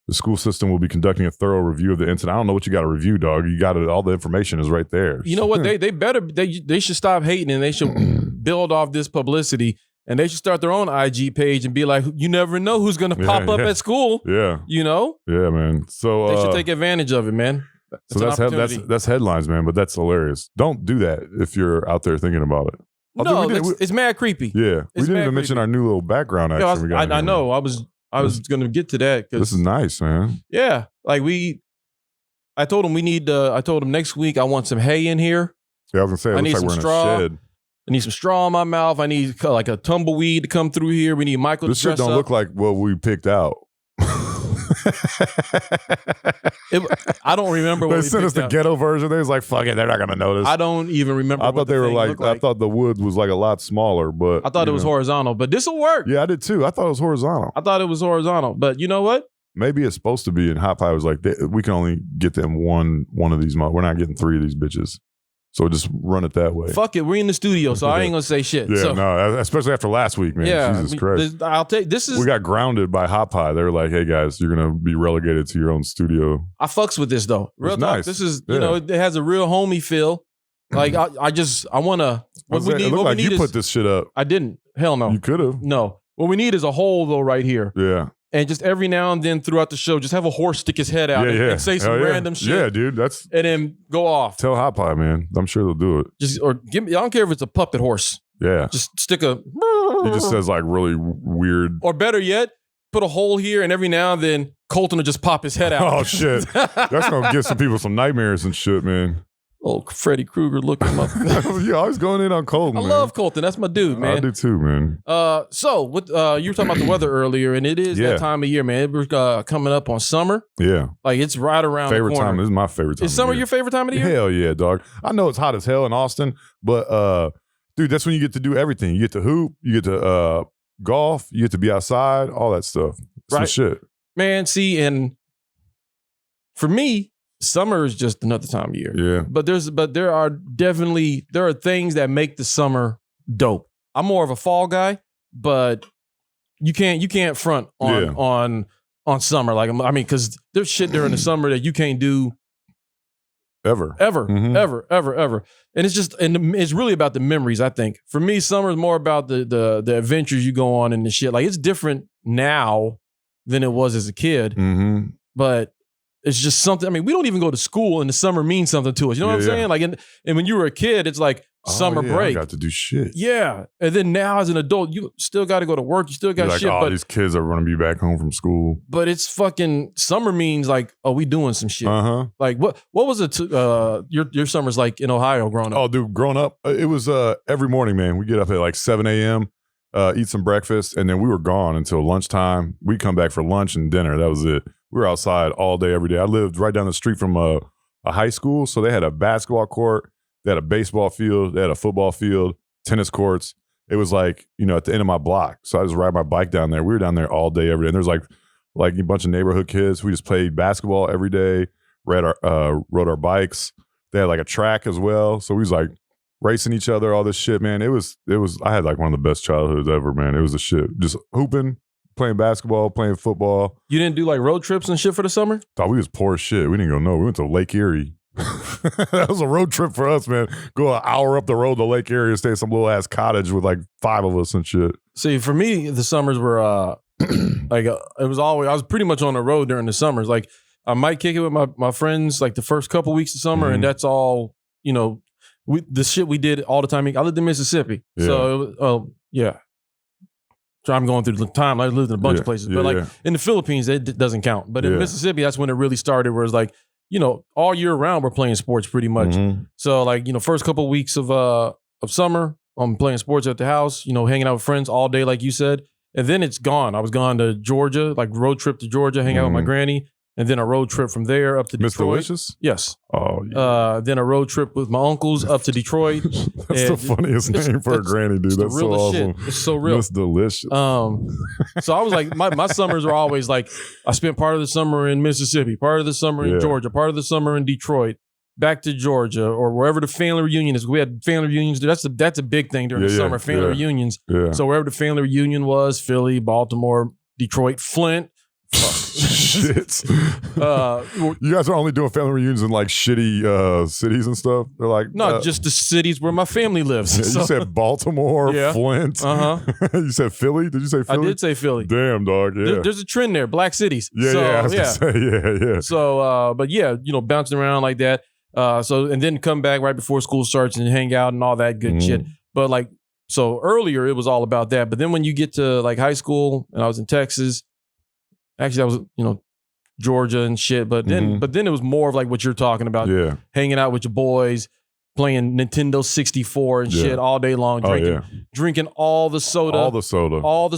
The school system will be conducting a thorough review of the incident. I don't know what you got to review, dog. You got it. All the information is right there. You know what? They should stop hating and they should build off this publicity. And they should start their own IG page and be like, you never know who's going to pop up at school. Yeah. You know? Yeah, man. So they should take advantage of it, man. That's headlines, man, but that's hilarious. Don't do that if you're out there thinking about it. It's mad creepy. Yeah. We didn't even mention our new little background action. I know. I was going to get to that. This is nice, man. Yeah. Like I told him next week I want some hay in here. Yeah, I was going to say, it looks like we're in a shed. I need some straw in my mouth. I need like a tumbleweed to come through here. We need Michael to dress up. This shit don't look like what we picked out. I don't remember what they sent us the ghetto version. They was like, fuck it, they're not going to notice. I don't even remember I thought they were like, I thought the wood was like a lot smaller, but. I thought it was horizontal, but this will work. Yeah, I did too. I thought it was horizontal. But you know what? Maybe it's supposed to be, and Hot Pie was like, we can only get them one of these. We're not getting 3 of these bitches. So just run it that way. Fuck it. We're in the studio, so I ain't going to say shit. Yeah, no, especially after last week, man. Yeah, Jesus Christ. We got grounded by Hot Pie. They were like, hey, guys, you're going to be relegated to your own studio. I fucks with this, though. Real talk. Nice. This is, it has a real homey feel. Like, I want to. It looked like you put this shit up. I didn't. Hell no. You could have. No. What we need is a hole, though, right here. Yeah. And just every now and then throughout the show, just have a horse stick his head out and say some random shit. Yeah, dude. And then go off. Tell Hot Pie, man. I'm sure they'll do it. I don't care if it's a puppet horse. Yeah. Just stick a. He just says like really weird. Or better yet, put a hole here and every now and then Colton will just pop his head out. Oh, shit. That's going to give some people some nightmares and shit, man. Old Freddy Krueger looking up. Yeah, I was going in on Colton. I love Colton. That's my dude, man. I do too, man. So what you were talking about the weather earlier, and it is that time of year, man. We're coming up on summer. Yeah, like it's right around favorite the corner. time. This is my favorite time. Is summer your favorite time of the year? Hell yeah, dog. I know it's hot as hell in Austin, but dude, that's when you get to do everything. You get to hoop, you get to golf, you get to be outside, all that stuff. Some shit, man. See, and for me, summer is just another time of year. Yeah. But there are things that make the summer dope. I'm more of a fall guy, but you can't front on summer. Like, I mean, because there's shit during the summer that you can't do Ever. ever. And it's really about the memories. I think for me, summer is more about the adventures you go on and the shit. Like, it's different now than it was as a kid, but it's just something. I mean, we don't even go to school, and the summer means something to us. You know what I'm saying? Like, and when you were a kid, it's like summer break. I got to do shit. Yeah, and then now as an adult, you still got to go to work. You still got like, shit. Oh, but these kids are going to be back home from school. But it's fucking summer means like, oh, we doing some shit. Like, what was it? Your summers like in Ohio growing up? Oh, dude, growing up, it was every morning, man. We get up at like 7 a.m., eat some breakfast, and then we were gone until lunchtime. We'd come back for lunch and dinner. That was it. We were outside all day, every day. I lived right down the street from a high school, so they had a basketball court, they had a baseball field, they had a football field, tennis courts. It was like, at the end of my block. So I just ride my bike down there. We were down there all day, every day. And there's like a bunch of neighborhood kids. We just played basketball every day, rode our bikes. They had like a track as well. So we was like racing each other, all this shit, man. It was. I had like one of the best childhoods ever, man. It was a shit. Just hooping, playing basketball, playing football. You didn't do like road trips and shit for the summer? Thought we was poor as shit. We didn't go nowhere. We went to Lake Erie. That was a road trip for us, man. Go an hour up the road to Lake Erie and stay at some little ass cottage with like 5 of us and shit. See, for me, the summers were it was always, I was pretty much on the road during the summers. Like, I might kick it with my friends like the first couple weeks of summer, and that's all, the shit we did all the time. I lived in Mississippi. Yeah. So, So I'm going through the time. I lived in a bunch of places. But in the Philippines, it doesn't count. But in Mississippi, that's when it really started, where it's like, all year round, we're playing sports pretty much. So like, first couple of weeks of summer, I'm playing sports at the house, hanging out with friends all day, like you said. And then it's gone. I was gone to Georgia, like road trip to Georgia, hang out with my granny. And then a road trip from there up to Miss Detroit. Delicious? Yes. Oh, yeah. Then a road trip with my uncles up to Detroit. That's the funniest name for a granny, dude. That's so awesome. Shit. It's so real. Miss Delicious. So I was like, my summers were always like, I spent part of the summer in Mississippi, part of the summer in Georgia, part of the summer in Detroit, back to Georgia or wherever the family reunion is. We had family reunions. That's a big thing during the summer, family reunions. Yeah. So wherever the family reunion was, Philly, Baltimore, Detroit, Flint. Shit. You guys are only doing family reunions in like shitty cities and stuff? They're like just the cities where my family lives. Yeah, you said Baltimore, Flint. You said Philly? Did you say Philly? I did say Philly. Damn, dog. Yeah. There's a trend there, black cities. I was gonna say, So, but bouncing around like that. And then come back right before school starts and hang out and all that good shit. But like, so earlier it was all about that. But then when you get to like high school, and I was in Texas. Actually, I was, Georgia and shit. But then it was more of like what you're talking about. Yeah. Hanging out with your boys, playing Nintendo 64 and shit all day long, drinking all the soda. All the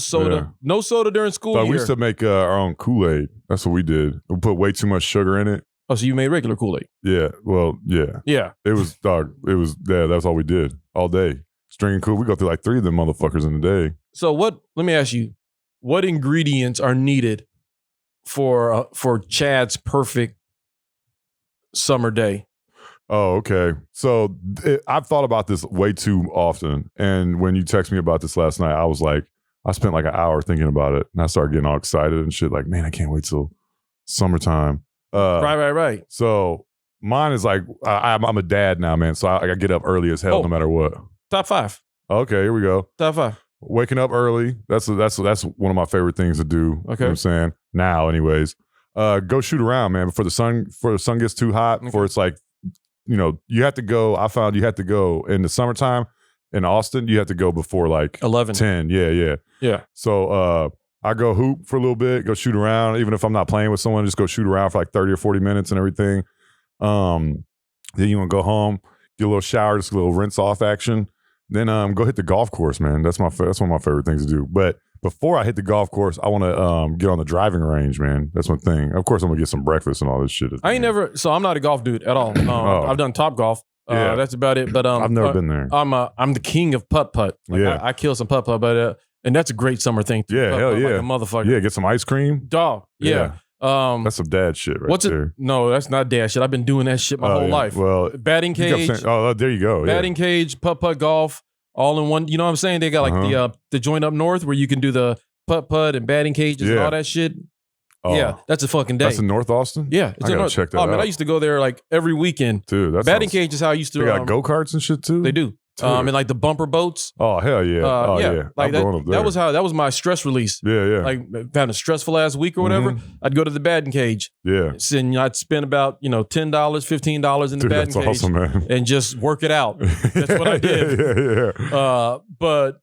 soda. Yeah. No soda during school year. We used to make our own Kool-Aid. That's what we did. We put way too much sugar in it. Oh, so you made regular Kool-Aid? Yeah. Well, yeah. Yeah. It was, dog. That's all we did all day. Just drinking Kool. We go through like 3 of them motherfuckers in a day. So let me ask you, what ingredients are needed for Chad's perfect summer day? Oh, okay. So I've thought about this way too often. And when you text me about this last night, I spent like an hour thinking about it. And I started getting all excited and shit. Like, man, I can't wait till summertime. Right. So mine is like, I'm a dad now, man. So I get up early as hell no matter what. Top 5. Okay, here we go. Top 5. Waking up early. That's one of my favorite things to do. Okay. You know what I'm saying? Now, anyways. Go shoot around, man, before the sun gets too hot, before it's like, you have to go. I found you have to go in the summertime in Austin, you have to go before like 11. 10. Yeah. So I go hoop for a little bit, go shoot around. Even if I'm not playing with someone, just go shoot around for like 30 or 40 minutes and everything. Then you want to go home, get a little shower, just a little rinse off action. Then go hit the golf course, man. That's one of my favorite things to do. But before I hit the golf course, I want to get on the driving range, man. That's one thing. Of course, I'm gonna get some breakfast and all this shit. I'm not a golf dude at all. I've done Top Golf. That's about it. But I've never been there. I'm the king of putt. Like, I kill some putt, but and that's a great summer thing too. Yeah, hell yeah, like a motherfucker. Yeah, get some ice cream. Dog. Yeah. That's some dad shit right there. No, that's not dad shit. I've been doing that shit my whole life. Well, batting cage. There you go. Batting cage, putt golf, all in one. You know what I'm saying? They got like the joint up north where you can do the putt and batting cages and all that shit. Oh. Yeah, that's a fucking day. That's in North Austin? Yeah. I gotta check that out. Man, I used to go there like every weekend. Dude, that's batting cage is how I used to. They got go-karts and shit too? They do. And like the bumper boats. Oh, hell yeah. Yeah. Like that was my stress release. Yeah. Like having a stressful ass week or whatever, I'd go to the batting cage. Yeah. And I'd spend about, $10, $15 in the batting cage. Awesome, man. And just work it out. That's what I did. Yeah. But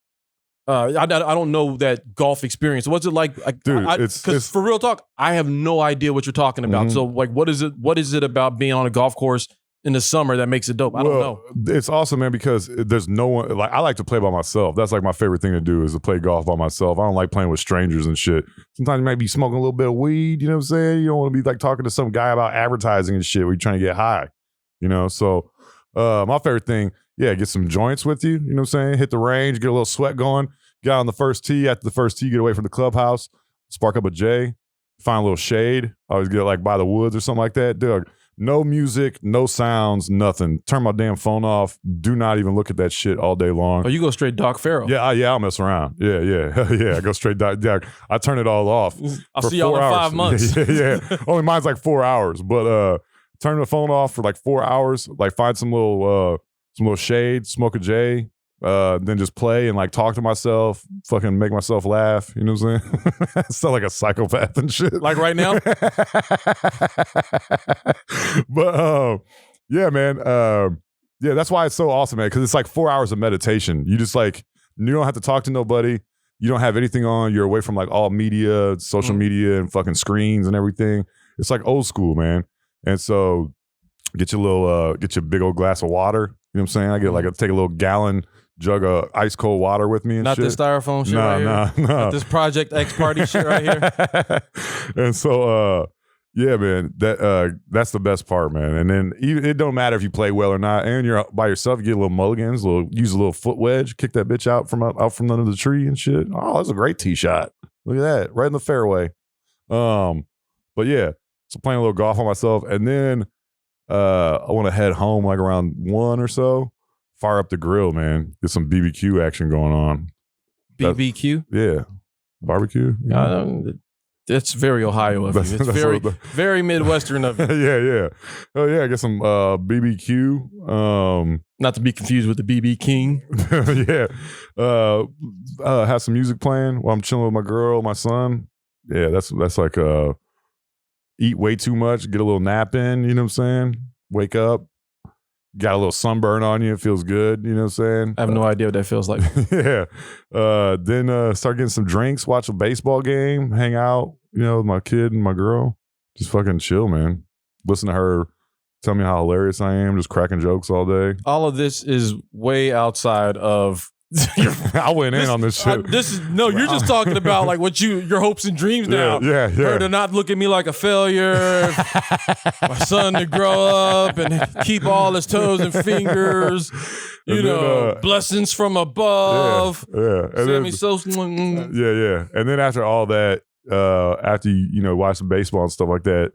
I don't know that golf experience. What's it like? Dude, because for real talk, I have no idea what you're talking about. So like, what is it about being on a golf course in the summer that makes it dope? I don't know. It's awesome, man, because there's no one, like, I like to play by myself. That's like my favorite thing to do is to play golf by myself. I don't like playing with strangers and shit. Sometimes you might be smoking a little bit of weed, you know what I'm saying? You don't want to be like talking to some guy about advertising and shit where you're trying to get high, So my favorite thing, get some joints with you, you know what I'm saying? Hit the range, get a little sweat going, get on the first tee. After the first tee, get away from the clubhouse, spark up a J, find a little shade. I always get like by the woods or something like that. Dude, no music, no sounds, nothing. Turn my damn phone off. Do not even look at that shit all day long. Oh, you go straight Doc Farrell. Yeah, I'll mess around. Yeah. I go straight Doc. Yeah, I turn it all off. I'll see y'all in 5 months. Yeah. Only mine's like 4 hours, but turn the phone off for like 4 hours. Like find some little shade, smoke a J. Then just play and like talk to myself, fucking make myself laugh. You know what I'm saying? Sound like a psychopath and shit. Like right now? But yeah, man. That's why it's so awesome, man. Because it's like 4 hours of meditation. You just like, you don't have to talk to nobody. You don't have anything on. You're away from like all media, social media, and fucking screens and everything. It's like old school, man. And so get your big old glass of water. You know what I'm saying? I take a little gallon jug of ice cold water with me and not shit. This styrofoam shit right here. No. Not this Project X party shit right here. And so, man, that's the best part, man. And then it don't matter if you play well or not. And you're by yourself, you get a little mulligans, use a little foot wedge, kick that bitch out from under the tree and shit. Oh, that's a great tee shot. Look at that, right in the fairway. But yeah, so playing a little golf on myself, and then I want to head home like around 1 or so. Fire up the grill, man. Get some BBQ action going on. BBQ? Yeah. Barbecue? Yeah. That's very Ohio of you. It's very Midwestern of you. Yeah. Oh, yeah. Get some BBQ. Not to be confused with the BB King. Yeah. Have some music playing while I'm chilling with my girl, my son. Yeah, that's like eat way too much, get a little nap in, you know what I'm saying? Wake up. Got a little sunburn on you. It feels good. You know what I'm saying? I have no idea what that feels like. Yeah. Then start getting some drinks, watch a baseball game, hang out, with my kid and my girl. Just fucking chill, man. Listen to her tell me how hilarious I am, just cracking jokes all day. All of this is way outside of... I went in on this shit. You're just talking about like what your hopes and dreams now. Yeah. Her to not look at me like a failure, my son to grow up and keep all his toes and fingers, blessings from above. Yeah. And Sammy yeah. And then after all that, after you watch some baseball and stuff like that,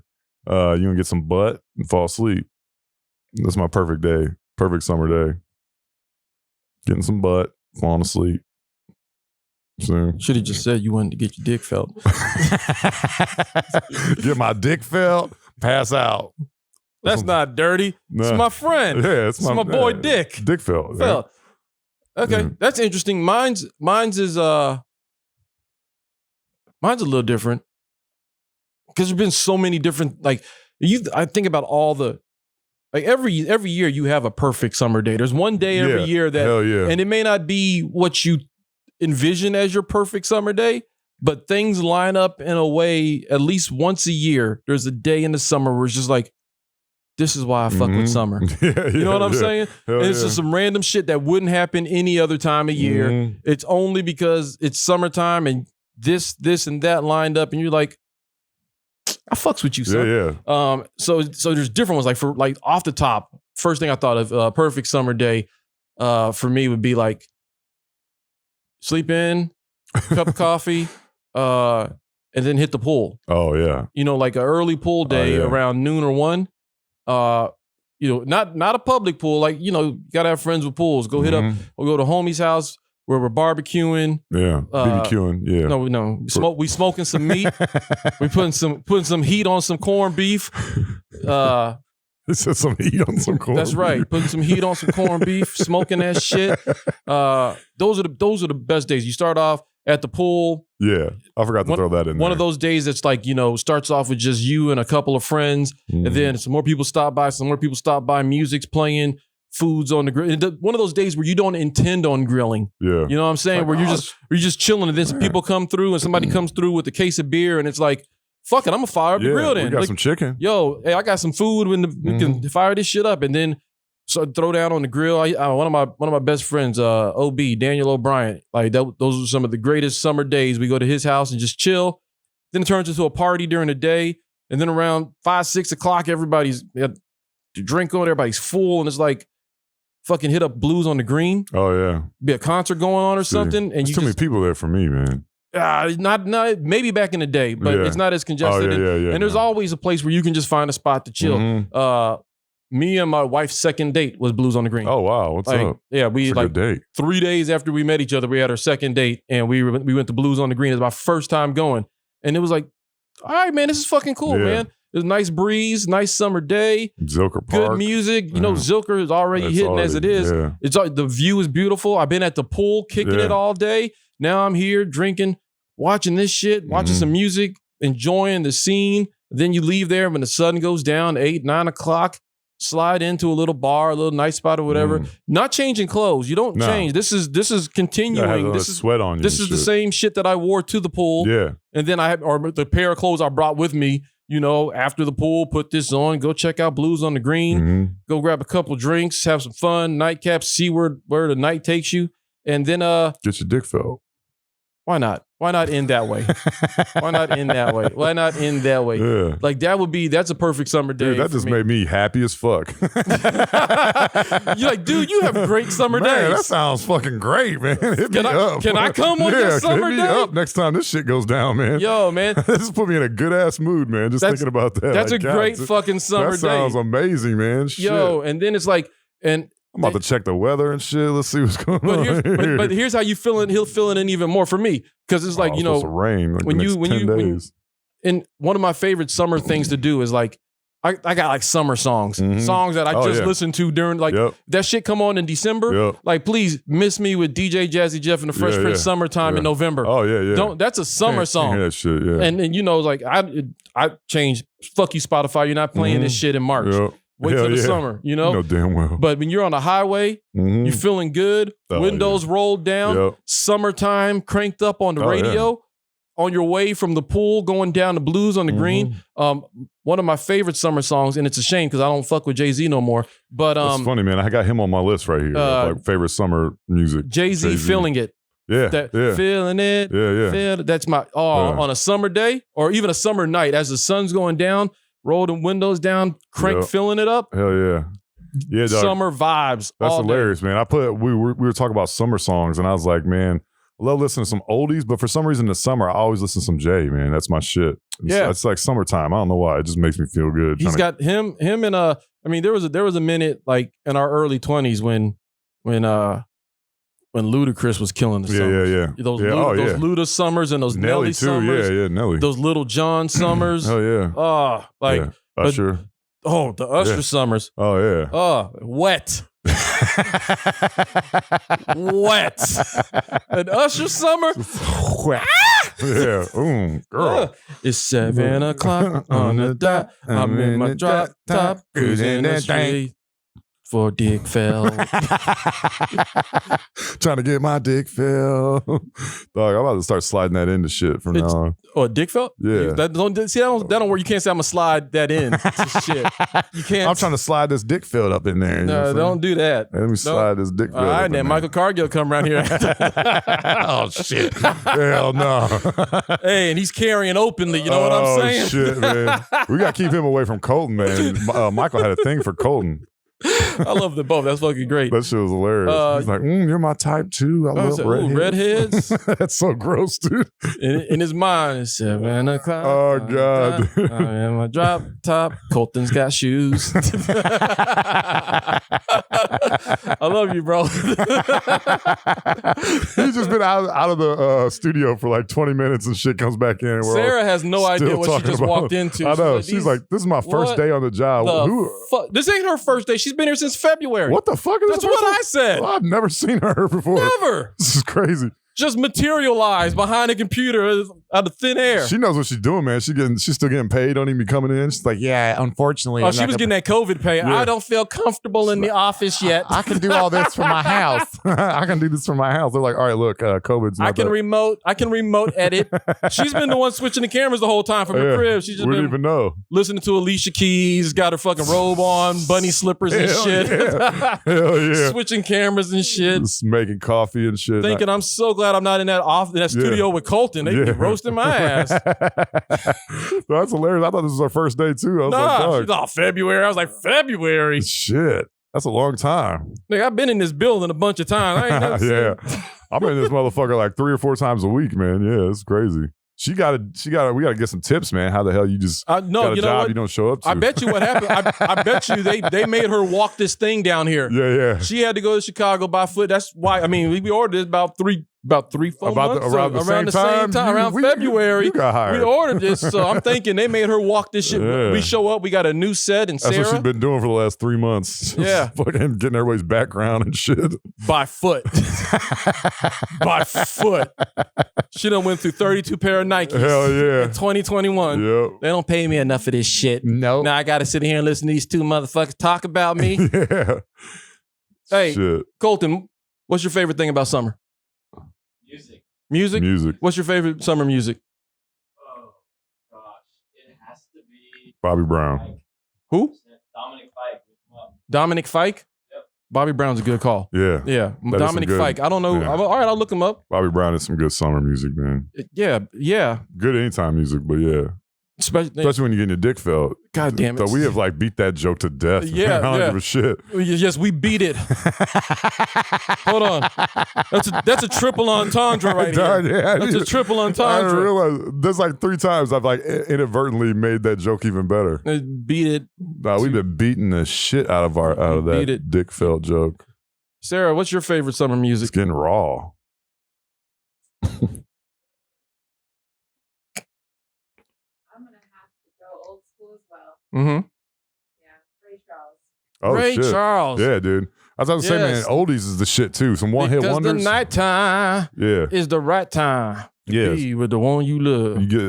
you gonna get some butt and fall asleep. That's my perfect day, perfect summer day. Getting some butt. Falling asleep. So. Should have just said you wanted to get your dick felt. Get my dick felt, pass out. That's not dirty. Nah. It's my friend. Yeah, it's my boy Dick. Dick felt. Yeah. Okay, that's interesting. Mine's is a little different because there's been so many different I think about all the. Like every year you have a perfect summer day. There's one day every year that, and it may not be what you envision as your perfect summer day, but things line up in a way at least once a year. There's a day in the summer where it's just like, this is why I fuck with summer. You know what I'm saying? And it's just some random shit that wouldn't happen any other time of year. It's only because it's summertime and this and that lined up and you're like, I fucks with you, son. Yeah. So there's different ones. Like off the top, first thing I thought of perfect summer day for me would be like sleep in, cup of coffee, and then hit the pool. Oh yeah. You know, like an early pool day yeah. around noon or 1. You know, not a public pool. Like, you know, you gotta have friends with pools. Go hit up. We'll go to homie's house where we're barbecuing. Yeah, BBQing. Yeah. No. We smoking some meat. We putting some heat on some corned beef. It said some heat on some corn. That's right. Putting some heat on some corned beef, smoking that shit. Those are the best days. You start off at the pool. Yeah, I forgot to throw that in there. One of those days that's like, you know, starts off with just you and a couple of friends, and then some more people stop by, music's playing, food's on the grill. One of those days where you don't intend on grilling. Yeah. You know what I'm saying? Where you're just chilling, and then some people come through, and somebody comes through with a case of beer, and it's like, fuck it, I'm gonna fire up the grill then. We got like, some chicken. Yo, hey, I got some food we can fire this shit up, and then throw down on the grill. One of my best friends, OB Daniel O'Brien. Like those are some of the greatest summer days. We go to his house and just chill. Then it turns into a party during the day, and then around 5, 6 o'clock, everybody's got to drink on. Everybody's full, and it's like fucking hit up Blues on the Green. Oh yeah, be a concert going on or something, and there's too many people there for me, man. Not maybe back in the day, but it's not as congested. And there's always a place where you can just find a spot to chill. Me and my wife's second date was Blues on the Green. Oh wow, what's up? Yeah, we like good date. 3 days after we met each other, we had our second date, and we went to Blues on the Green. It was my first time going, and it was like, all right, man, this is fucking cool, man. It was a nice breeze, nice summer day, Zilker Park, good music. You know, Zilker is already hitting as it is. Yeah. It's the view is beautiful. I've been at the pool kicking it all day. Now I'm here drinking, watching this shit, watching some music, enjoying the scene. Then you leave there when the sun goes down, 8, 9 o'clock. Slide into a little bar, a little nice spot or whatever. Not changing clothes. You don't change. This is continuing. This is sweat on you. This is the same shit that I wore to the pool. Yeah. And then or the pair of clothes I brought with me, you know, after the pool, put this on, go check out Blues on the Green, go grab a couple drinks, have some fun, nightcaps, see where the night takes you. And then get your dick felt. Why not? Why not end that way? Why not end that way? Why not end that way? Yeah. Like that's a perfect summer day. Dude, that just made me happy as fuck. You're like, dude, you have great summer days. That sounds fucking great, man. Hit me up. Can I come on your summer hit day? me up next time this shit goes down, man. Yo, man. This put me in a good ass mood, man. Just thinking about that. That's a great fucking summer day. That sounds amazing, man. Yo, and then it's like, I'm about to check the weather and shit. Let's see what's going on. But here's how you feel it. He'll fill it in even more for me, because it's like, you know, it's supposed to rain like when you and one of my favorite summer things to do is like I got like summer songs, songs that I just listened to during that shit come on in December. Like, please miss me with DJ Jazzy Jeff and the Fresh Prince Summertime in November. Oh yeah. That's a summer song. Yeah, shit. Yeah. And you know, like I changed. Fuck you, Spotify. You're not playing this shit in March. Wait till the summer, you know? You know damn well. But when you're on the highway, you're feeling good, windows rolled down, summertime cranked up on the radio, on your way from the pool, going down to Blues on the Green. One of my favorite summer songs, and it's a shame because I don't fuck with Jay-Z no more. But it's funny, man. I got him on my list right here. Like favorite summer music. Jay-Z Feeling It. Feeling it. Yeah. That's my on a summer day or even a summer night as the sun's going down. Roll the windows down, crank filling it up. Hell yeah. Yeah, dog. Summer vibes. That's hilarious, man. We were talking about summer songs, and I was like, man, I love listening to some oldies, but for some reason in the summer, I always listen to some Jay, man. That's my shit. It's like summertime. I don't know why. It just makes me feel good. He's got him and I mean, there was a minute like in our early 20s when Ludacris was killing the summers. Yeah. Those Luda summers and those Nelly summers. Yeah, Nelly. Those Little John summers. Oh, yeah. Usher. The Usher summers. Oh, yeah. Wet. Wet. An Usher summer. Wet. Yeah. Girl. It's 7 o'clock on the dot. I'm in my drop top, cruising the street. For dick fell. Trying to get my dick fell. Dog, I'm about to start sliding that into shit from now on. Oh, a dick fell? Yeah. That don't work. You can't say I'm going to slide that in to shit. You can't. I'm trying to slide this dick felt up in there. No, don't do that. Let me slide this dick felt up. All right, then then Michael Cargill come around here. Oh, shit. Hell no. Hey, and he's carrying openly. You know what I'm saying? Oh, shit, man. We got to keep him away from Colton, man. Michael had a thing for Colton. I love them both. That's fucking great. That shit was hilarious. He's like, you're my type too. I love redheads. That's so gross, dude. In his mind, it's 7 o'clock. Oh, God. I am a drop top. Colton's got shoes. I love you, bro. He's just been out of the studio for like 20 minutes and shit comes back in. And Sarah has no idea what she just walked into. I know. She's like, this is my first day on the job. This ain't her first day. She's been here since February. What the fuck is That's what I said. Well, I've never seen her before. Never. This is crazy. Just materialized behind a computer out of thin air. She knows what she's doing, man. She's still getting paid. Don't even be coming in. She's like, yeah, unfortunately. Oh, she was getting that COVID pay. Yeah. I don't feel comfortable in the office yet. I can do all this from my house. I can do this from my house. They're like, all right, look, COVID's not I can remote edit. She's been the one switching the cameras the whole time from her crib. She's just we been didn't even know. listening to Alicia Keys, got her fucking robe on, bunny slippers and shit. Yeah. Hell yeah. Switching cameras and shit. Just making coffee and shit. Thinking I'm so glad I'm not in that studio with Colton. They be roasting my ass. That's hilarious. I thought this was our first day too. I was like, She's all February. I was like, February? Shit. That's a long time. Nigga, I've been in this building a bunch of times. I ain't never Yeah. I've been in this motherfucker like 3 or 4 times a week, man. Yeah, it's crazy. We gotta get some tips, man. How the hell you just got a job you don't show up to? I bet you what happened. I bet you they made her walk this thing down here. Yeah. She had to go to Chicago by foot. That's why. I mean, we ordered this about 3-4 months around the same time, around February. You got hired. We ordered this, so I'm thinking they made her walk this shit. Yeah. We show up, we got a new set, and That's Sarah what she's been doing for the last 3 months. Yeah. Fucking getting everybody's background and shit. by foot. By foot. She done went through 32 pair of Nikes. Hell yeah. In 2021. Yep. They don't pay me enough for this shit. Nope. Now I got to sit here and listen to these two motherfuckers talk about me. Yeah. Hey, Shit. Colton, what's your favorite thing about summer? Music? Music. What's your favorite summer music? Oh, gosh. It has to be Bobby Brown. Who? Dominic Fike. Dominic Fike? Yep. Bobby Brown's a good call. Yeah. Yeah. That is Dominic some good- Fike. I don't know. yeah. All right, I'll look him up. Bobby Brown is some good summer music, man. Yeah. Good anytime music, but yeah. Especially when you're getting your dick felt. God damn it. So we have like beat that joke to death. Yeah, man. I don't yeah. give a shit. Yes, we beat it. Hold on. That's a triple entendre right here. Yeah, That's a triple I entendre. realize there's like 3 times I've like inadvertently made that joke even better. Beat it. Nah, we've been beating the shit out of Beat that it. dick felt joke. Sarah, what's your favorite summer It's music? getting raw. I'm gonna have to go old school as well. Mm-hmm. Yeah, Ray Charles. Oh, Ray shit. Charles. Yeah, dude. I was about to say, man, Yes. oldies is the shit too. Some one-hit Because wonders. the nighttime Yeah. is the right time. Yes. Be with the one you love. You get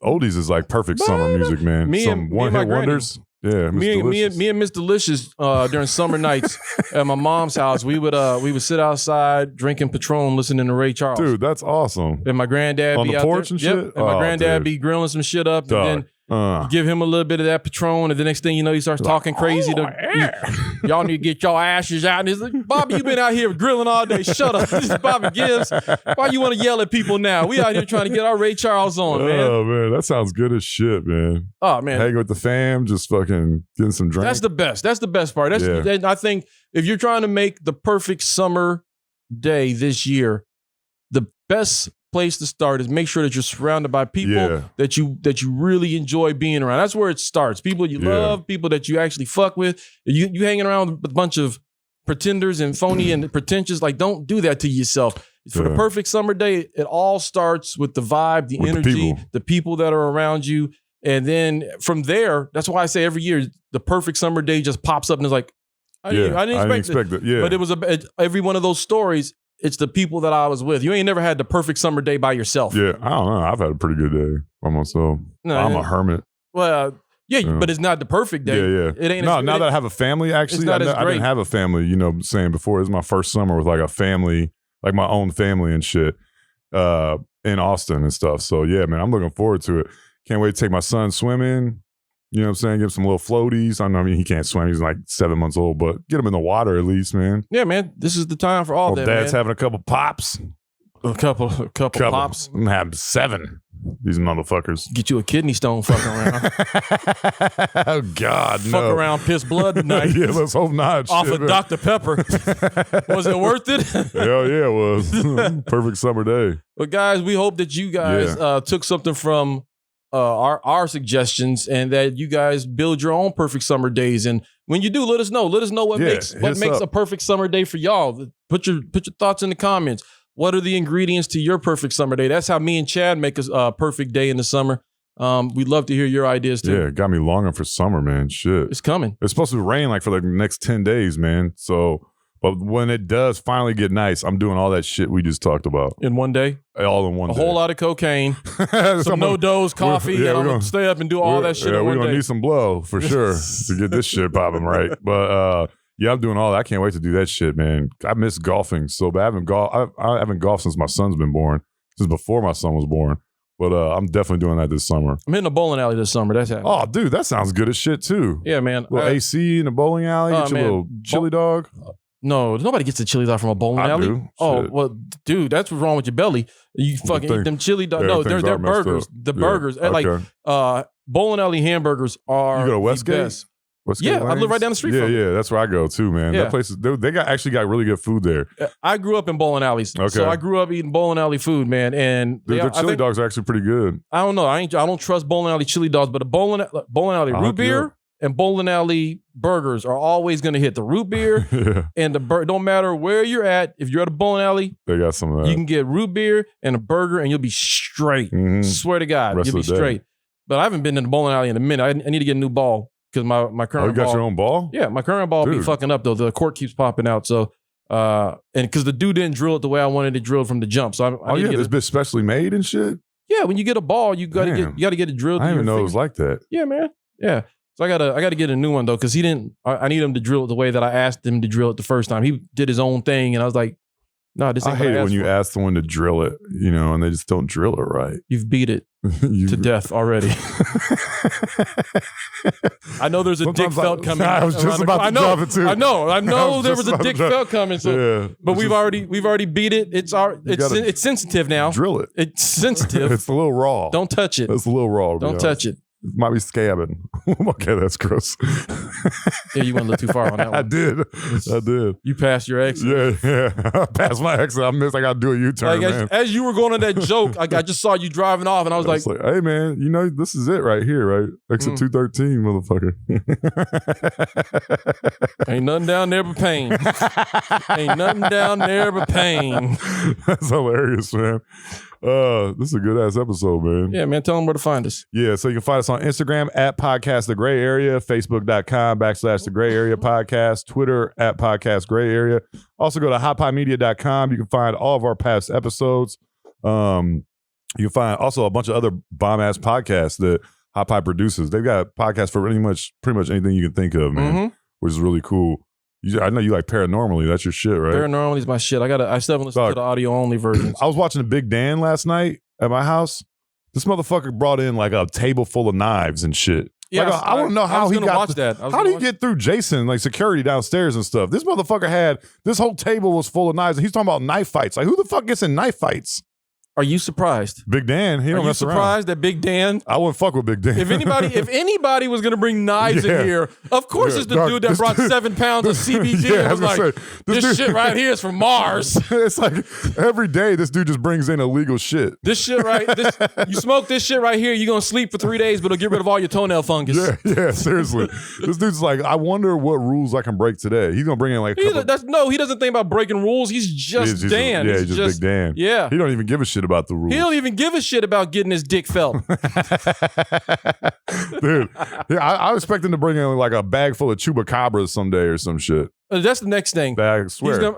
oldies is like perfect summer music, man. Me Some and my one-hit granny. wonders. Yeah, Me and Miss Delicious during summer nights at my mom's house, we would sit outside drinking Patron, listening to Ray Charles. Dude, that's awesome. And my granddad On be the out porch there. and Yep. shit? And my Oh, granddad dude. be grilling some shit up, Dog. and then give him a little bit of that Patron, and the next thing you know, he starts talking crazy. Y'all need to get your ashes out. And he's like, Bobby, you been out here grilling all day. Shut up. This is Bobby Gibbs. Why you want to yell at people now? We out here trying to get our Ray Charles on, man. Oh, man, that sounds good as shit, man. Oh, man. Hanging with the fam, just fucking getting some drinks. That's the best. That's the best part. I think if you're trying to make the perfect summer day this year, the best place to start is make sure that you're surrounded by people that you really enjoy being around. That's where it starts. People you love, people that you actually fuck with. You hanging around with a bunch of pretenders and phony and pretentious. Like, don't do that to yourself. For the perfect summer day, it all starts with the vibe, the With energy, the people that are around you. And then from there, that's why I say every year, the perfect summer day just pops up and it's like, I didn't expect it. Yeah. But it was every one of those stories, it's the people that I was with. You ain't never had the perfect summer day by yourself. Yeah, I don't know. I've had a pretty good day by myself. No, I'm a hermit. Well, but it's not the perfect day. Yeah. It ain't. No, now that I have a family, actually, I didn't have a family, you know, saying before. It was my first summer with like a family, like my own family and shit, in Austin and stuff. So yeah, man, I'm looking forward to it. Can't wait to take my son swimming. You know what I'm saying? Give him some little floaties. I mean, he can't swim. He's like 7 months old, but get him in the water at least, man. Yeah, man. This is the time for all that, Dad's man. having a couple pops. A couple pops. I'm having 7. these motherfuckers. Get you a kidney stone fucking around. Oh God, Fuck no. around, piss blood tonight. Yeah, let's hope not. Off Shit, of man. Dr. Pepper. Was it worth it? Hell yeah, it was. Perfect summer day. But guys, we hope that you guys took something from our suggestions and that you guys build your own perfect summer days. And when you do, let us know. Let us know what makes a perfect summer day for y'all. Put your thoughts in the comments. What are the ingredients to your perfect summer day? That's how me and Chad make a perfect day in the summer. We'd love to hear your ideas too. Yeah, it got me longing for summer, man. Shit. It's coming. It's supposed to rain like for the next 10 days, man. So, but when it does finally get nice, I'm doing all that shit we just talked about. In one day? All in one A day. whole lot of cocaine, some no-dose coffee, and I'm going to stay up and do all that shit in we're one going to day. need some blow for sure to get this shit popping right. But yeah, I'm doing all that. I can't wait to do that shit, man. I miss golfing so bad. I haven't golfed since my son's been born, since before my son was born. But I'm definitely doing that this summer. I'm hitting a bowling alley this summer. That's happening. Oh, dude, that sounds good as shit too. Yeah, man. Little AC in the bowling alley, get your little chili dog. No, nobody gets the chili dog from a bowling alley. Do. Oh, Shit. well, dude, that's what's wrong with your belly. You fucking eat them chili dogs. No, they're burgers. The burgers. Like bowling alley hamburgers are you go to Westgate? the best. Westgate Yeah, I live right down the street from it. Yeah, that's where I go too, man. Yeah. That place is they actually got really good food there. I grew up in bowling alleys. Okay. So I grew up eating bowling alley food, man. And Their chili dogs are actually pretty good. I don't know. I don't trust bowling alley chili dogs, but the bowling alley root beer and bowling alley burgers are always going to hit. The root beer and the don't matter where you're at. If you're at a bowling alley, they got some of that. You can get root beer and a burger, and you'll be straight. Swear to God, Rest you'll be of the day. straight. But I haven't been in the bowling alley in a minute. I need to get a new ball because my current you got ball, your own ball? Yeah, my current ball be Dude. fucking up though. The cork keeps popping out. So and because the dude didn't drill it the way I wanted it drilled from the jump. So I need to get this bitch specially made and shit. Yeah, when you get a ball, you gotta get it drilled. I didn't even know it was like that. Yeah, man. Yeah. So I gotta get a new one though, because he didn't. I need him to drill it the way that I asked him to drill it the first time. He did his own thing, and I was like, "No, this ain't." I hate it when you ask someone to drill it, and they just don't drill it right. You've beat it to death already. I know there's a Dick Felt coming. I was just about to drop it too. I know there was a Dick Felt coming. So, yeah, but we've already beat it. It's sensitive now. Drill it. It's sensitive. It's a little raw. Don't touch it. It's a little raw. Don't touch it. It might be scabbing. Okay, that's gross. Yeah, you went a little too far on that one. I did. You passed your exit. Yeah. I passed my exit. I missed. I got to do a U-turn, Like man. as you were going on that joke, I just saw you driving off, and I was like, hey, man, this is it right here, right? Exit 213, motherfucker. ain't nothing down there but pain. Ain't nothing down there but pain. That's hilarious, man. This is a good ass episode, man. Yeah, man. Tell them where to find us. Yeah, so you can find us on Instagram at Podcast The Gray Area, Facebook.com/The Gray Area Podcast, Twitter at Podcast Gray Area. Also go to hotpiemedia.com. You can find all of our past episodes. You can find also a bunch of other bomb ass podcasts that Hot Pie produces. They've got podcasts for pretty much anything you can think of, man, which is really cool. I know you like Paranormally. That's your shit, right? Paranormally is my shit. I still haven't listened to the audio only versions. I was watching the Big Dan last night at my house. This motherfucker brought in like a table full of knives and shit. Yeah, I don't know how he got watch that. How did he get through Jason, like security downstairs and stuff? This motherfucker had this whole table was full of knives, and he's talking about knife fights. Like, who the fuck gets in knife fights? Are you surprised? Big Dan, he don't mess around. Are you surprised that Big Dan? I wouldn't fuck with Big Dan. If anybody was gonna bring knives in here, of course it's the dude that brought 7 pounds of CBD. Yeah, I was like, this shit right here is from Mars. It's like every day this dude just brings in illegal shit. This shit you smoke this shit right here, you're gonna sleep for 3 days, but it'll get rid of all your toenail fungus. Yeah, seriously. This dude's like, I wonder what rules I can break today. He's gonna bring in like he doesn't think about breaking rules. He's just Dan. He's just Big Dan. Yeah. He don't even give a shit about the rules. He don't even give a shit about getting his dick felt. Dude, I expect him to bring in like a bag full of chupacabras someday or some shit. That's the next thing. I swear.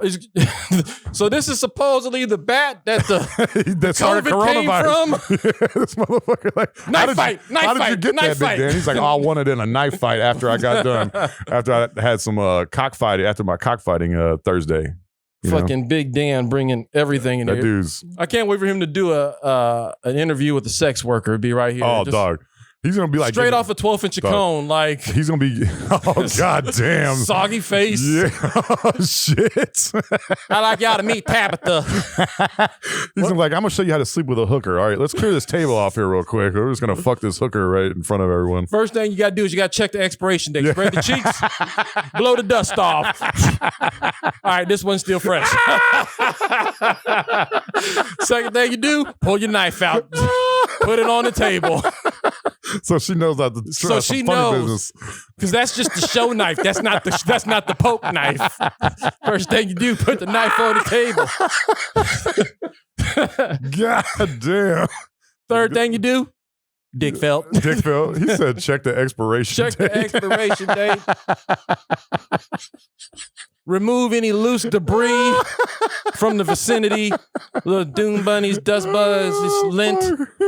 So this is supposedly the bat that the that started COVID came from. Yeah, this motherfucker like Knife how did you get that, Big Dan? He's like, I wanted in a knife fight after I got done. After I had some cockfighting after my cockfighting Thursday. Fucking Big Dan bringing everything in that here. Dude's. I can't wait for him to do an interview with a sex worker. It'd be right here. Oh, dog. He's gonna be like straight off a 12-inch cone, like he's gonna be. Oh god damn. soggy face. Yeah. Oh, shit. I like y'all to meet Tabitha. He's gonna be like, I'm gonna show you how to sleep with a hooker. All right, let's clear this table off here real quick. We're just gonna fuck this hooker right in front of everyone. First thing you gotta do is you gotta check the expiration date. Spread the cheeks, blow the dust off. All right, this one's still fresh. Second thing you do, pull your knife out, put it on the table. So she knows how to. So she knows, because that's just the show knife. That's not the poke knife. First thing you do, put the knife on the table. God damn. Third thing you do, dick felt. Dick felt. He said, check the expiration Check date. the expiration date. Remove any loose debris from the vicinity. Little dune bunnies, dust bugs, just lint.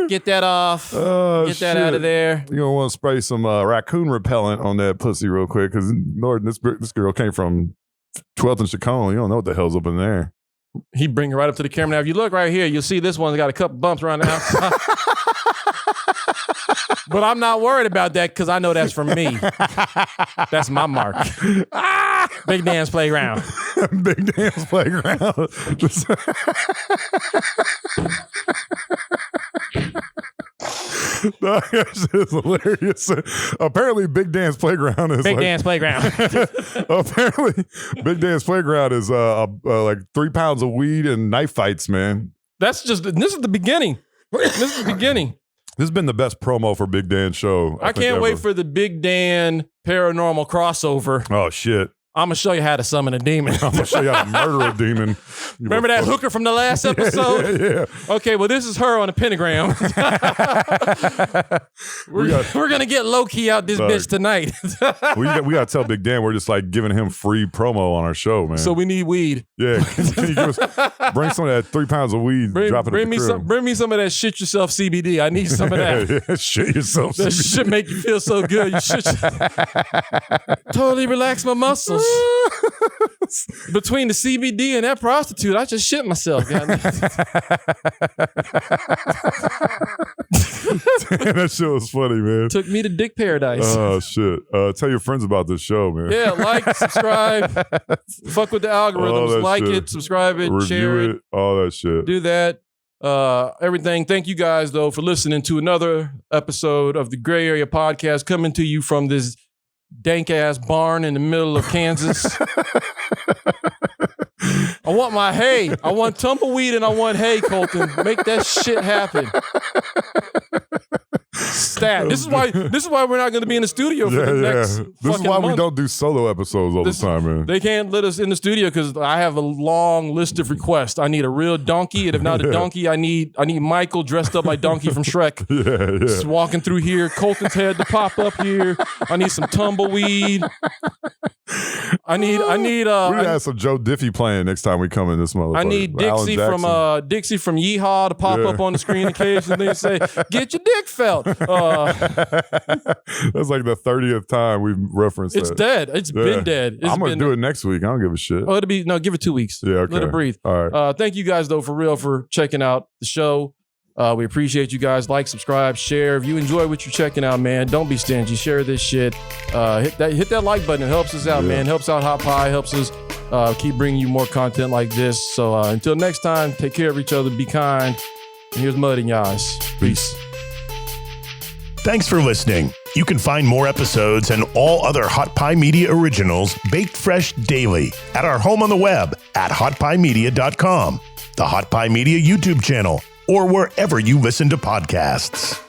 Get that off. Oh, Get that out of there. You're gonna want to spray some raccoon repellent on that pussy real quick, because Lord, this girl came from 12th and Chacon. You don't know what the hell's up in there. He bring it right up to the camera. Now, if you look right here, you'll see this one's got a couple bumps around the outside. But I'm not worried about that because I know that's from me. That's my mark. Big Dan's Playground. Big Dan's Playground. No, that shit is hilarious. Apparently, Big Dan's Playground is Big Dan's Playground. Apparently, Big Dan's Playground is like 3 pounds of weed and knife fights, man. This is the beginning. This is the beginning. This has been the best promo for Big Dan's show. I can't wait for the Big Dan paranormal crossover. Oh, shit. I'm going to show you how to summon a demon. I'm going to show you how to murder a demon. Remember that hooker from the last episode? Yeah. Okay, well, this is her on a pentagram. We're going to get low-key out this bitch tonight. we got to tell Big Dan we're just like giving him free promo on our show, man. So we need weed. Yeah. Can you bring some of that 3 pounds of weed, drop it bring in me the crib. bring me some of that shit yourself CBD. I need some of that. Yeah, shit yourself. That shit make you feel so good. You should totally relax my muscles. Between the CBD and that prostitute, I just shit myself. Damn, that shit was funny, man. took me to Dick Paradise. Oh shit! Tell your friends about this show, man. Yeah, like, subscribe, fuck with the All algorithms, that like shit. it, subscribe it, Review share it, all that shit. do that. Everything. Thank you guys though for listening to another episode of the Gray Area Podcast, coming to you from this dank ass barn in the middle of Kansas. I want my hay. I want tumbleweed and I want hay, Colton. Make that shit happen. Stat. This is why we're not going to be in the studio for the next This is why we month. don't do solo episodes all the time, man. They can't let us in the studio because I have a long list of requests. I need a real donkey, and if not a donkey, I need Michael dressed up like Donkey from Shrek. Yeah. Just walking through here, Colton's head to pop up here. I need some tumbleweed. I need we gotta have some Joe Diffie playing next time we come in this motherfucker. I need Alan Dixie Jackson. from Yeehaw to pop up on the screen occasionally and say, "Get your dick felt." That's like the 30th time we've referenced It's that. dead. It's been dead. I'm gonna do it next week. I don't give a shit. Oh, give it 2 weeks. Yeah, okay. Let it breathe. All right. Thank you guys though for real for checking out the show. We appreciate you guys. Like, subscribe, share. If you enjoy what you're checking out, man, don't be stingy. Share this shit. Hit that like button. It helps us out, man. Helps out Hot Pie. Helps us keep bringing you more content like this. So until next time, take care of each other. Be kind. And here's Mud and Yas. Peace. Thanks for listening. You can find more episodes and all other Hot Pie Media originals baked fresh daily at our home on the web at hotpiemedia.com, the Hot Pie Media YouTube channel, or wherever you listen to podcasts.